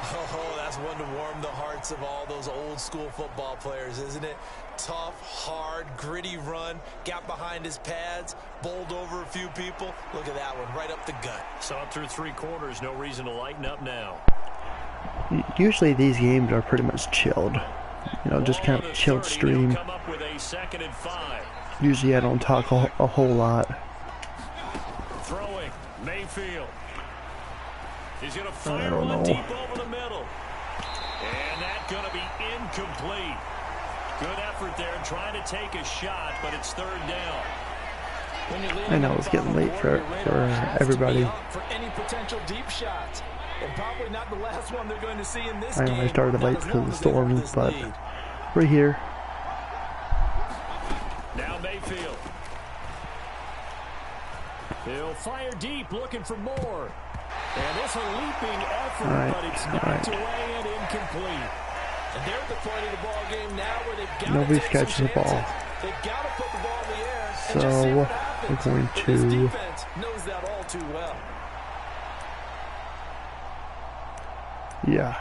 Oh, that's one to warm the hearts of all those old-school football players, isn't it? Tough, hard, gritty run, got behind his pads, bowled over a few people. Look at that one, right up the gut. So up through 3 quarters, no reason to lighten up now. Usually these games are pretty much chilled. You know, just kind of chilled stream. Come up with a 2nd and 5. Usually I don't talk a whole lot. Throwing, Mayfield. He's going to fire one deep over the middle. And that's going to be incomplete. Good effort there trying to take a shot, but it's 3rd down. I know it's getting late for everybody. For any potential deep shots. And probably not the last one they're going to see in this I know game. I started late because of the storm, but we're here. Now Mayfield. He'll fire deep, looking for more. And it's a leaping effort, but it's knocked away and incomplete. And they're at the point of the ball game now where they've got Nobody's to take catching the ball. They've got to put the ball in the air and So just see what we're happens. going But this to defense knows that all too well. yeah.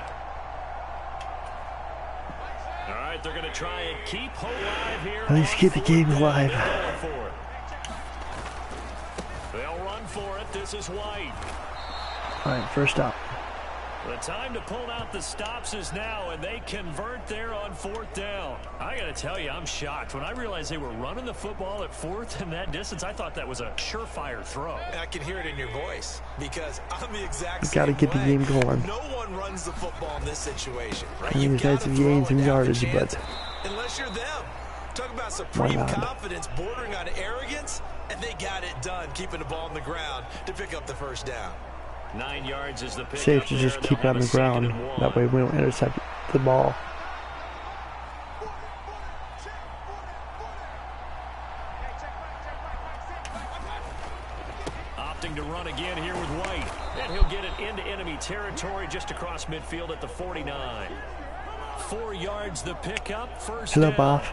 All right, they're going to try and keep hope alive here. At least keep the game alive. They'll run for it. This is White. All right, first up. The time to pull out the stops is now, and they convert there on 4th down. I got to tell you, I'm shocked. When I realized they were running the football at 4th and that distance, I thought that was a surefire throw. And I can hear it in your voice because I'm the exact same Got to get the game going. No one runs the football in this situation, right? I mean, these guys have gained some yardage, but unless you're them. Talk about supreme confidence bordering on arrogance, and they got it done, keeping the ball on the ground to pick up the 1st down. 9 yards is the pick. safe to just keep it on the ground. That way we don't intercept the ball. Opting to run again here with White. And he'll get it into enemy territory just across midfield at the 49. 4 yards the pickup. First Hello, down. Boff.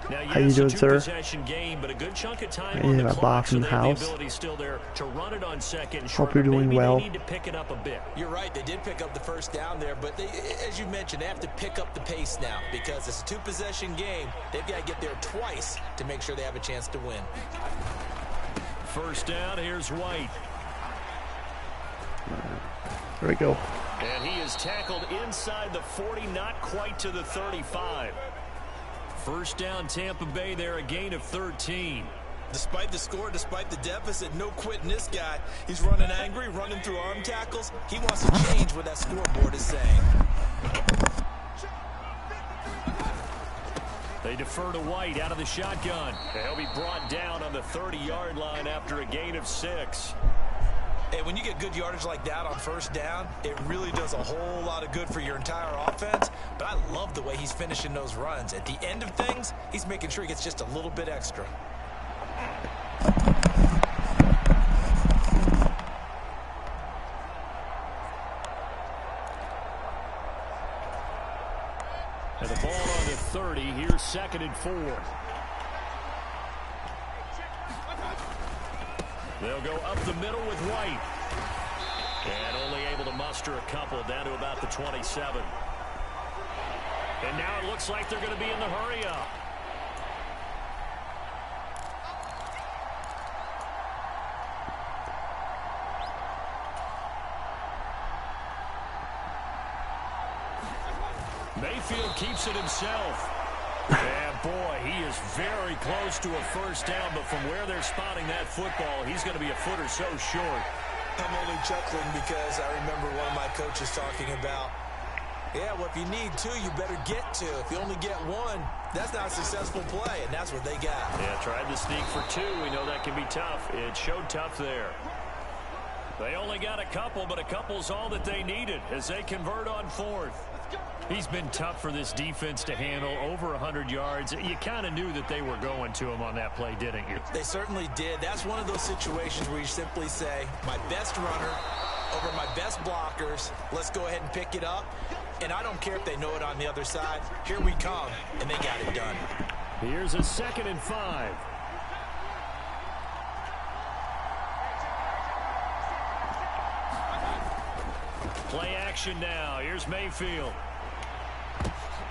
Now, yes, how you doing, sir? Game, but a good chunk of time You on have the a clock, Boff in the house. Still there to run it on 2nd. Hope you're doing well. They need to pick it up a bit. You're right. They did pick up the 1st down there, but they, as you mentioned, they have to pick up the pace now because it's a 2-possession game. They've got to get there twice to make sure they have a chance to win. 1st down. Here's White. There we go. And he is tackled inside the 40, not quite to the 35. 1st down, Tampa Bay there, a gain of 13. Despite the score, despite the deficit, no quitting this guy. He's running angry, running through arm tackles. He wants to change what that scoreboard is saying. They defer to White out of the shotgun. And he'll be brought down on the 30-yard line after a gain of 6. And when you get good yardage like that on 1st down, it really does a whole lot of good for your entire offense. But I love the way he's finishing those runs. At the end of things, he's making sure he gets just a little bit extra. And the ball on the 30. Here's 2nd and 4. They'll go up the middle with White. And only able to muster a couple down to about the 27. And now it looks like they're going to be in the hurry-up. Mayfield keeps it himself. And boy, he is very close to a first down, but from where they're spotting that football, he's going to be a foot or so short. I'm only chuckling because I remember one of my coaches talking about, yeah, well, if you need two, you better get two. If you only get one, that's not a successful play, and that's what they got. Yeah, tried the sneak for two. We know that can be tough. It showed tough there. They only got a couple, but a couple's all that they needed as they convert on fourth. He's been tough for this defense to handle, over 100 yards. You kind of knew that they were going to him on that play, didn't you? They certainly did. That's one of those situations where you simply say, my best runner over my best blockers. Let's go ahead and pick it up. And I don't care if they know it on the other side. Here we come, and they got it done. Here's a 2nd and 5. Play action now. Here's Mayfield.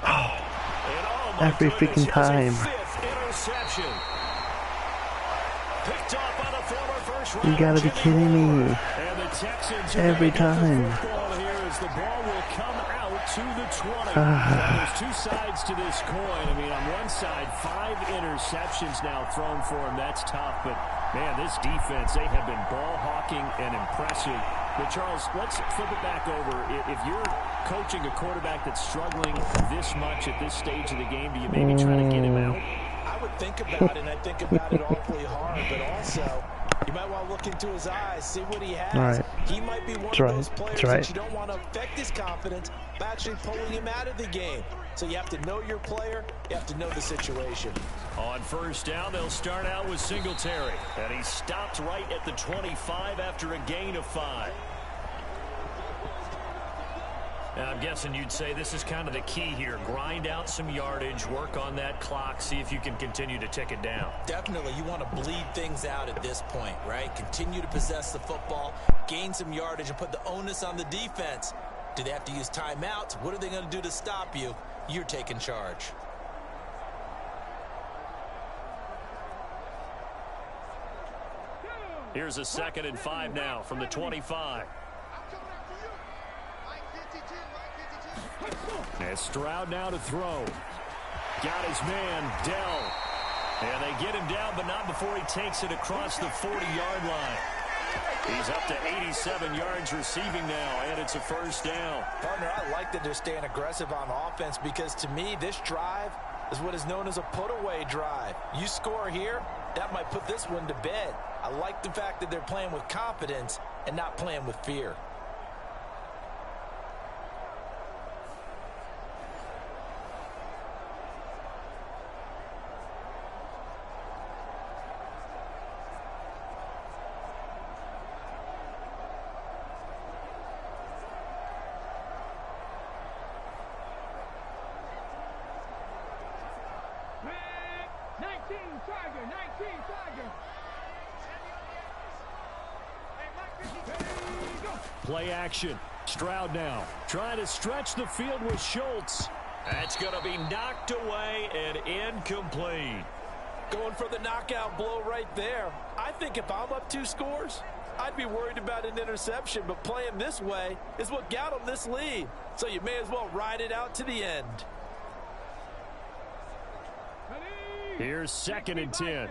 Oh, every freaking time. 5th interception. Picked off by the former first round. You gotta be kidding me. And the Texans Every time. Here as the ball will come out to the 20. There's two sides to this coin. I mean, on one side, 5 interceptions now thrown for him. That's tough. But, man, this defense, they have been ball hawking and impressive. But, Charles, let's flip it back over. If you're coaching a quarterback that's struggling this much at this stage of the game, do you maybe try to get him out? I would think about it, and I think about it awfully hard, but also you might want to look into his eyes, see what he has. Right. He might be one of those players that you don't want to affect his confidence by actually pulling him out of the game. So you have to know your player, you have to know the situation. On first down, they'll start out with Singletary, and he stopped right at the 25 after a gain of 5. Now, I'm guessing you'd say this is kind of the key here. Grind out some yardage, work on that clock, see if you can continue to tick it down. Definitely. You want to bleed things out at this point, right? Continue to possess the football, gain some yardage, and put the onus on the defense. Do they have to use timeouts? What are they going to do to stop you? You're taking charge. Here's a 2nd and 5 now from the 25. And Stroud now to throw. Got his man, Dell. And they get him down, but not before he takes it across the 40-yard line. He's up to 87 yards receiving now, and it's a first down. Partner, I like that they're staying aggressive on offense because, to me, this drive is what is known as a put-away drive. You score here, that might put this one to bed. I like the fact that they're playing with confidence and not playing with fear. Play action. Stroud now trying to stretch the field with Schultz. That's going to be knocked away and incomplete. Going for the knockout blow right there. I think if I'm up 2 scores, I'd be worried about an interception, but playing this way is what got them this lead. So you may as well ride it out to the end. Here's 2nd and 10.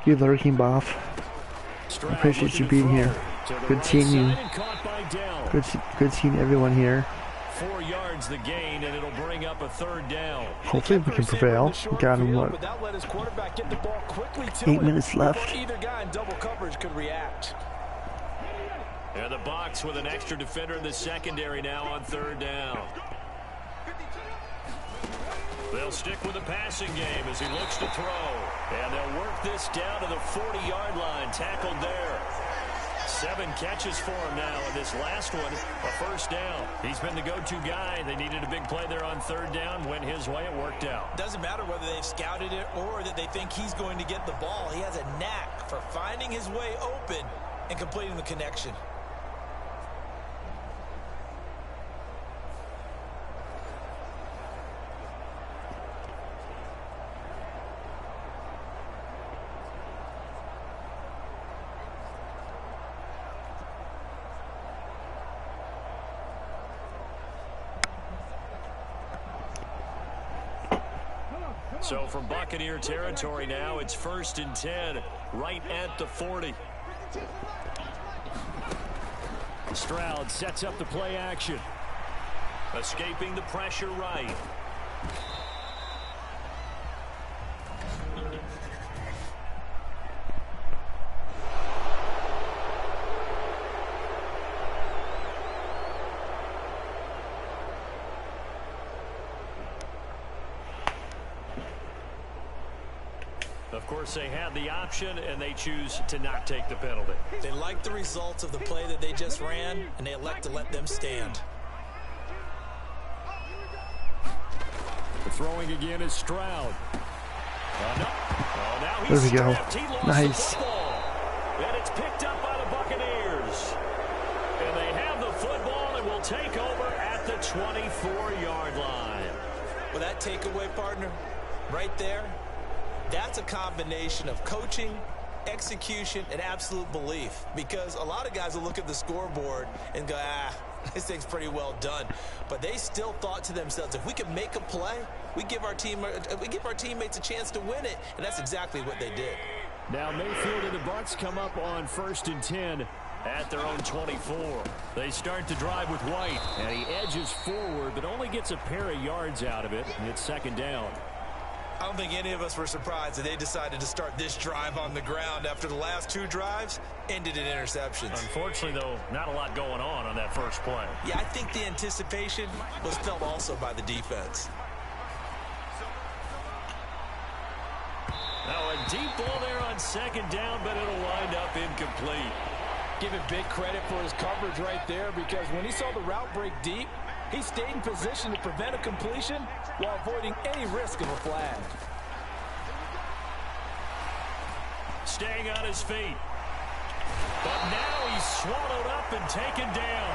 You lurking, Boff. I appreciate you being here. Good seeing you. Good seeing everyone here. 4 yards the gain, and it'll bring up a 3rd down. Hopefully we can prevail. We got him, what, 8 minutes left. Either guy in double coverage could react. And the Bucs with an extra defender in the secondary now on 3rd down. They'll stick with the passing game as he looks to throw. And they'll work this down to the 40-yard line. Tackled there. 7 catches for him now. And this last one, a first down. He's been the go-to guy. They needed a big play there on 3rd down. Went his way. It worked out. Doesn't matter whether they've scouted it or that they think he's going to get the ball. He has a knack for finding his way open and completing the connection. So from Buccaneer territory now, it's 1st and 10, right at the 40. Stroud sets up the play action. Escaping the pressure right. Of course, they had the option, and they choose to not take the penalty. They like the results of the play that they just ran, and they elect to let them stand. The throwing again is Stroud. No. Oh, now There he's we go. stripped. He lost Nice. the football. And it's picked up by the Buccaneers. And they have the football and will take over at the 24-yard line. Well, that takeaway, partner, right there, that's a combination of coaching, execution, and absolute belief. Because a lot of guys will look at the scoreboard and go, this thing's pretty well done. But they still thought to themselves, if we can make a play, we give our teammates a chance to win it. And that's exactly what they did. Now Mayfield and the Bucs come up on 1st and 10 at their own 24. They start to drive with White, and he edges forward, but only gets a pair of yards out of it, and it's 2nd down. I don't think any of us were surprised that they decided to start this drive on the ground after the last 2 drives ended in interceptions. Unfortunately, though, not a lot going on that first play. Yeah, I think the anticipation was felt also by the defense. Now a deep ball there on 2nd down, but it'll wind up incomplete. Give him big credit for his coverage right there, because when he saw the route break deep, he stayed in position to prevent a completion while avoiding any risk of a flag. Staying on his feet. But now he's swallowed up and taken down.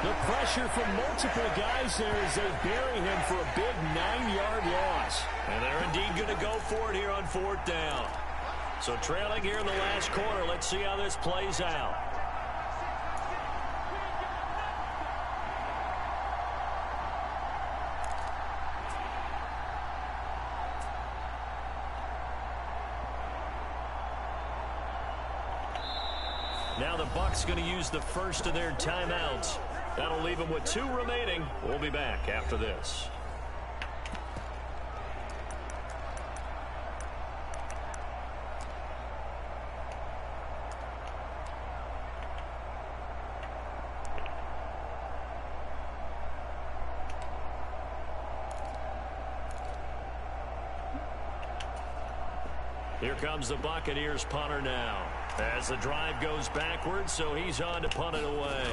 The pressure from multiple guys there as they bury him for a big 9-yard loss. And they're indeed going to go for it here on 4th down. So trailing here in the last quarter, let's see how this plays out. Now the Bucs going to use the first of their timeouts. That'll leave them with 2 remaining. We'll be back after this. Here comes the Buccaneers punter now. As the drive goes backwards, so he's on to punt it away.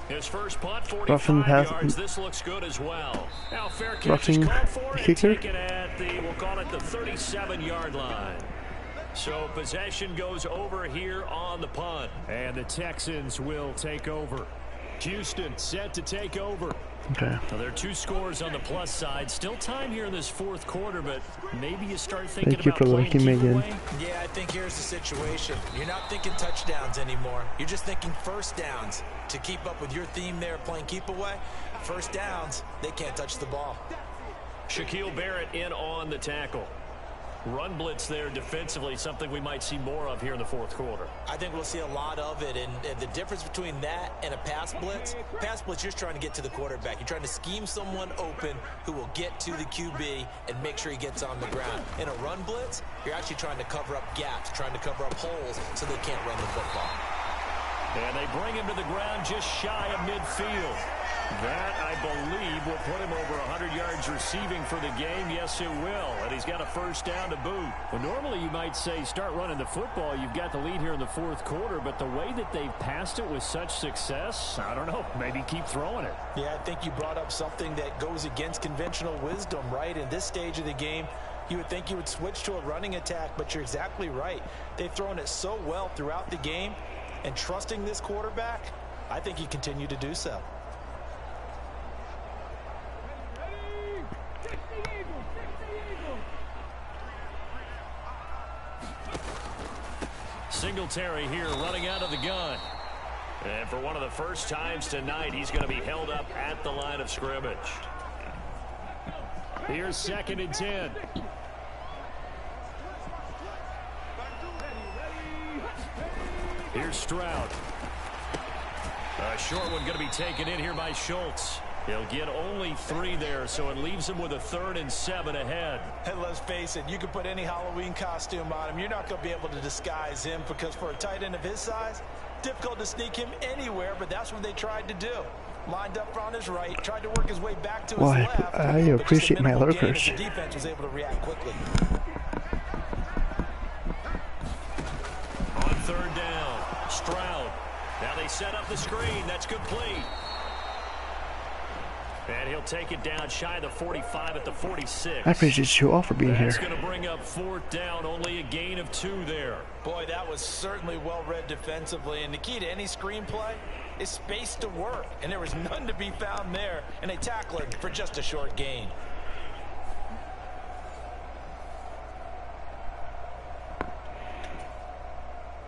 His first punt, 45 yards. This looks good as well. Now fair catch is called for and taken at the, we'll call it the 37-yard line. So possession goes over here on the punt. And the Texans will take over. Houston set to take over. Okay. Now there are 2 scores on the plus side. Still time here in this 4th quarter, but maybe you start thinking about playing keep away. Yeah, I think here's the situation. You're not thinking touchdowns anymore. You're just thinking first downs. To keep up with your theme there, playing keep away, first downs, they can't touch the ball. Shaquille Barrett in on the tackle. Run blitz there defensively, something we might see more of here in the 4th quarter. I think we'll see a lot of it, and the difference between that and a pass blitz, you're just trying to get to the quarterback. You're trying to scheme someone open who will get to the QB and make sure he gets on the ground. In a run blitz, you're actually trying to cover up gaps, trying to cover up holes so they can't run the football. And they bring him to the ground just shy of midfield. That, I believe, will put him over 100 yards receiving for the game. Yes, it will. And he's got a first down to boot. Well, normally you might say start running the football. You've got the lead here in the 4th quarter. But the way that they've passed it with such success, I don't know, maybe keep throwing it. Yeah, I think you brought up something that goes against conventional wisdom, right? In this stage of the game, you would think you would switch to a running attack, but you're exactly right. They've thrown it so well throughout the game. And trusting this quarterback, I think he continued to do so. Singletary here running out of the gun. And for one of the first times tonight, he's going to be held up at the line of scrimmage. Here's 2nd and 10. Here's Stroud. A short one going to be taken in here by Schultz. He'll get only 3 there, so it leaves him with a 3rd and 7 ahead. And let's face it, you can put any Halloween costume on him. You're not going to be able to disguise him because for a tight end of his size, difficult to sneak him anywhere, but that's what they tried to do. Lined up on his right, tried to work his way back to his left. I appreciate my lurkers. The defense was able to react quickly. On 3rd down, Stroud. Now they set up the screen. That's complete. And he'll take it down shy of the 45 at the 46. I appreciate you all for being here. That's going to bring up 4th down. Only a gain of 2 there. Boy, that was certainly well read defensively. And the key to any screenplay is space to work. And there was none to be found there. And they tackle it for just a short gain.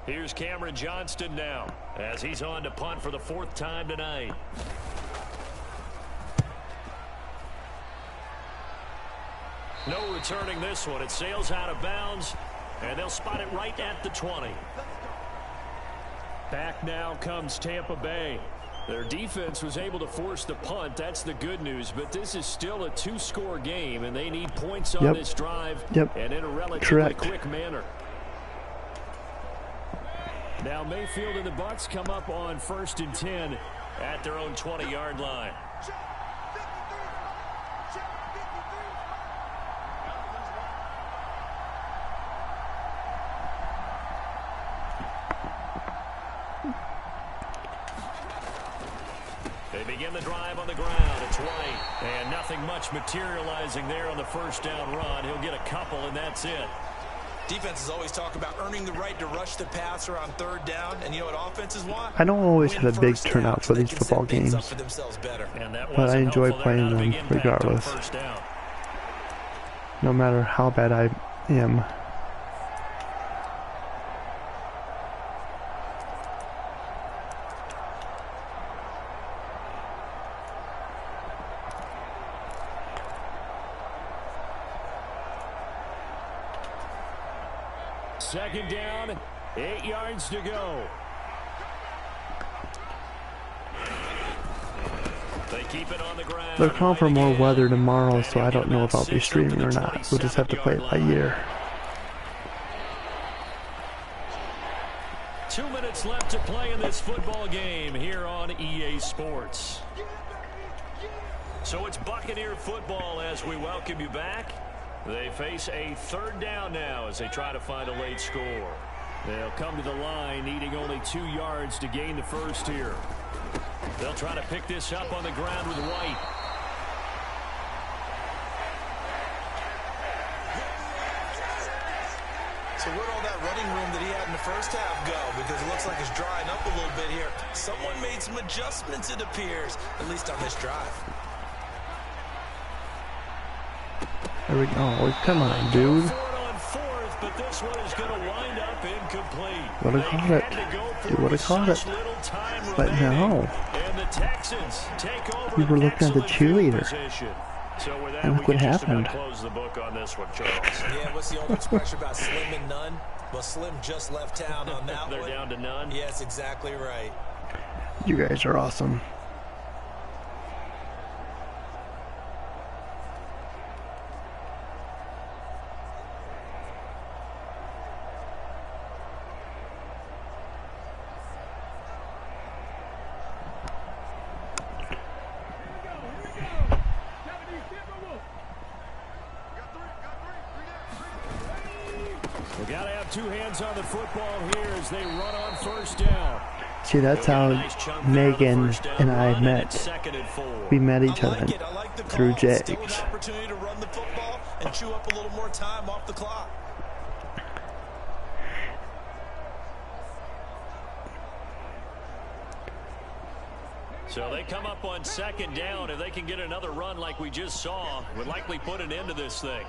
Here's Cameron Johnston now as he's on to punt for the 4th time tonight. No returning this one. It sails out of bounds, and they'll spot it right at the 20. Back now comes Tampa Bay. Their defense was able to force the punt. That's the good news, but this is still a 2-score game, and they need points on this drive and in a relatively quick manner. Now Mayfield and the Bucs come up on 1st and 10 at their own 20-yard line. They begin the drive on the ground. It's White. And nothing much materializing there on the 1st down run. He'll get a couple, and that's it. Defenses always talk about earning the right to rush the passer on 3rd down. And you know what offenses want? I don't always have a big turnout for these football games, but I enjoy playing them regardless. No matter how bad I am. Second down, 8 yards to go. They keep it on the ground. They're calling for more weather tomorrow, so I don't know if I'll be streaming or not. We'll just have to play it by ear. 2 minutes left to play in this football game here on EA Sports. So it's Buccaneer football as we welcome you back. They face a 3rd down now as they try to find a late score. They'll come to the line needing only 2 yards to gain the first here. They'll try to pick this up on the ground with White. So where'd all that running room that he had in the 1st half go? Because it looks like it's drying up a little bit here. Someone made some adjustments, it appears, at least on this drive. There we go. Oh, come on, dude. But this one is going to wind up incomplete. Would have caught it. You would have caught it. But no. And the Texans take over. We were looking at the cheerleader. So with that, and look what happened. Close the book on this one, Charles. Yeah, what's the old expression about Slim and none? Well, Slim just left town on that They're down to none? Yes, exactly right. You guys are awesome. We got to have 2 hands on the football here as they run on 1st down. See, that's how Megan and I met. We met each other through Jags. Opportunity to run the football and chew up a little more time off the clock. So they come up on 2nd down. If they can get another run like we just saw, would likely put an end to this thing.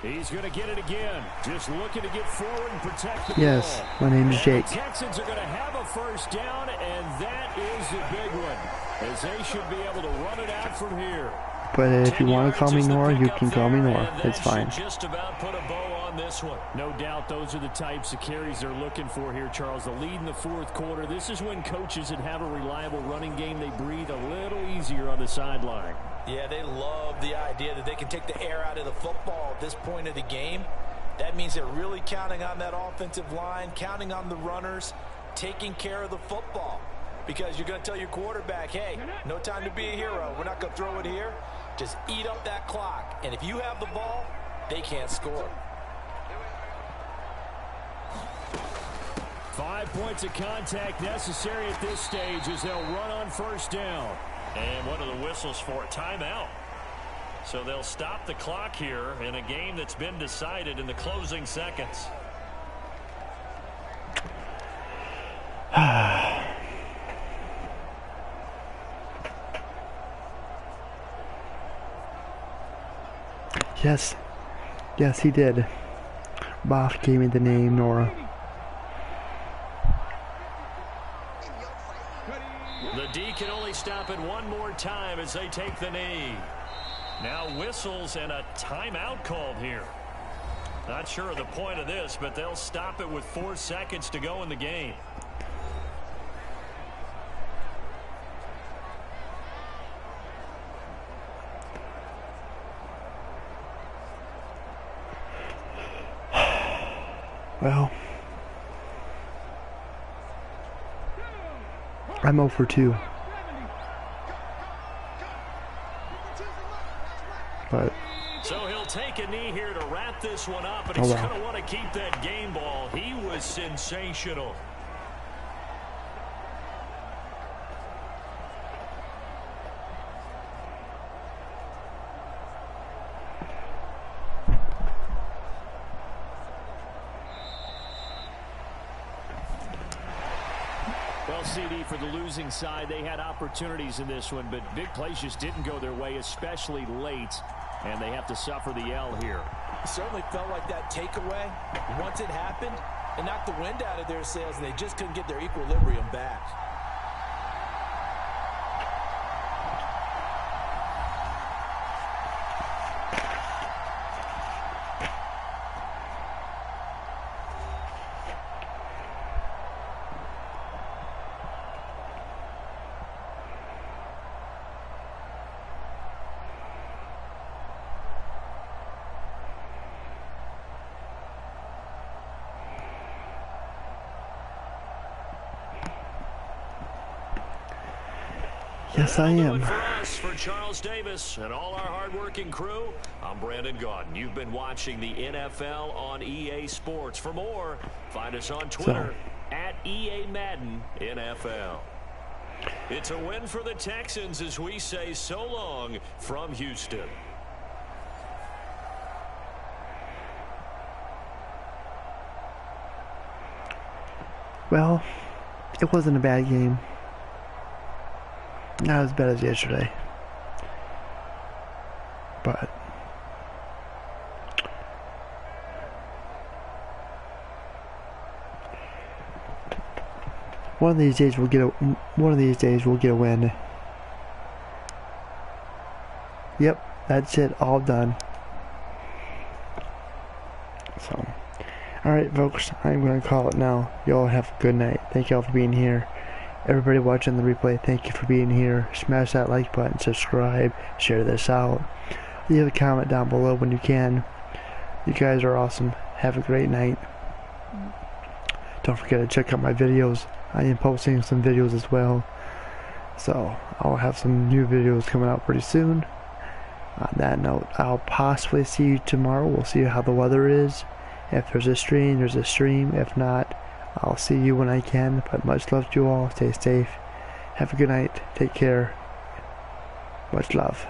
He's going to get it again. Just looking to get forward and protect the Yes, ball. my name is Jake. The Texans are going to have a 1st down, and that is a big one. as they should be able to run it out from here. But if you want to call me N.O.R.A, you can call me N.O.R A. It's fine. Just about put a bow on this one. No doubt those are the types of carries they're looking for here, Charles. The lead in the fourth quarter. This is when coaches that have a reliable running game, they breathe a little easier on the sideline. Yeah, they love the idea that they can take the air out of the football at this point of the game. That means they're really counting on that offensive line, counting on the runners, taking care of the football. Because you're going to tell your quarterback, hey, no time to be a hero. We're not going to throw it here. Just eat up that clock. And if you have the ball, they can't score. 5 points of contact necessary at this stage as they'll run on first down. And one of the whistles for a timeout. So they'll stop the clock here in a game that's been decided in the closing seconds. Yes. Yes, he did. Boff gave me the name N.O.R.A. The D can only stop it one more time as they take the knee. Now whistles and a timeout called here. Not sure of the point of this, but they'll stop it with 4 seconds to go in the game. Well, I'm 0 for 2. But so he'll take a knee here to wrap this one up, and he's going to want to keep that game ball. He was sensational. Well, CD, for the losing side, they had opportunities in this one, but big plays just didn't go their way, especially late, and they have to suffer the L here. It certainly felt like that takeaway. Once it happened, it knocked the wind out of their sails, and they just couldn't get their equilibrium back. yes, I am. For us, for Charles Davis and all our hardworking crew, I'm Brandon Gaudin. You've been watching the NFL on EA Sports. For more, find us on Twitter at EA Madden NFL. It's a win for the Texans as we say so long from Houston. Well, it wasn't a bad game. Not as bad as yesterday. But one of these days we'll get a win. Yep, that's it, all done. So, alright folks, I'm gonna call it now. Y'all have a good night. Thank y'all for being here. Everybody watching the replay, thank you for being here. Smash that like button, subscribe, share this out. Leave a comment down below when you can. You guys are awesome. Have a great night. Don't forget to check out my videos. I am posting some videos as well. So, I'll have some new videos coming out pretty soon. On that note, I'll possibly see you tomorrow. We'll see how the weather is. If there's a stream, there's a stream. If not, I'll see you when I can, but much love to you all. Stay safe. Have a good night. Take care. Much love.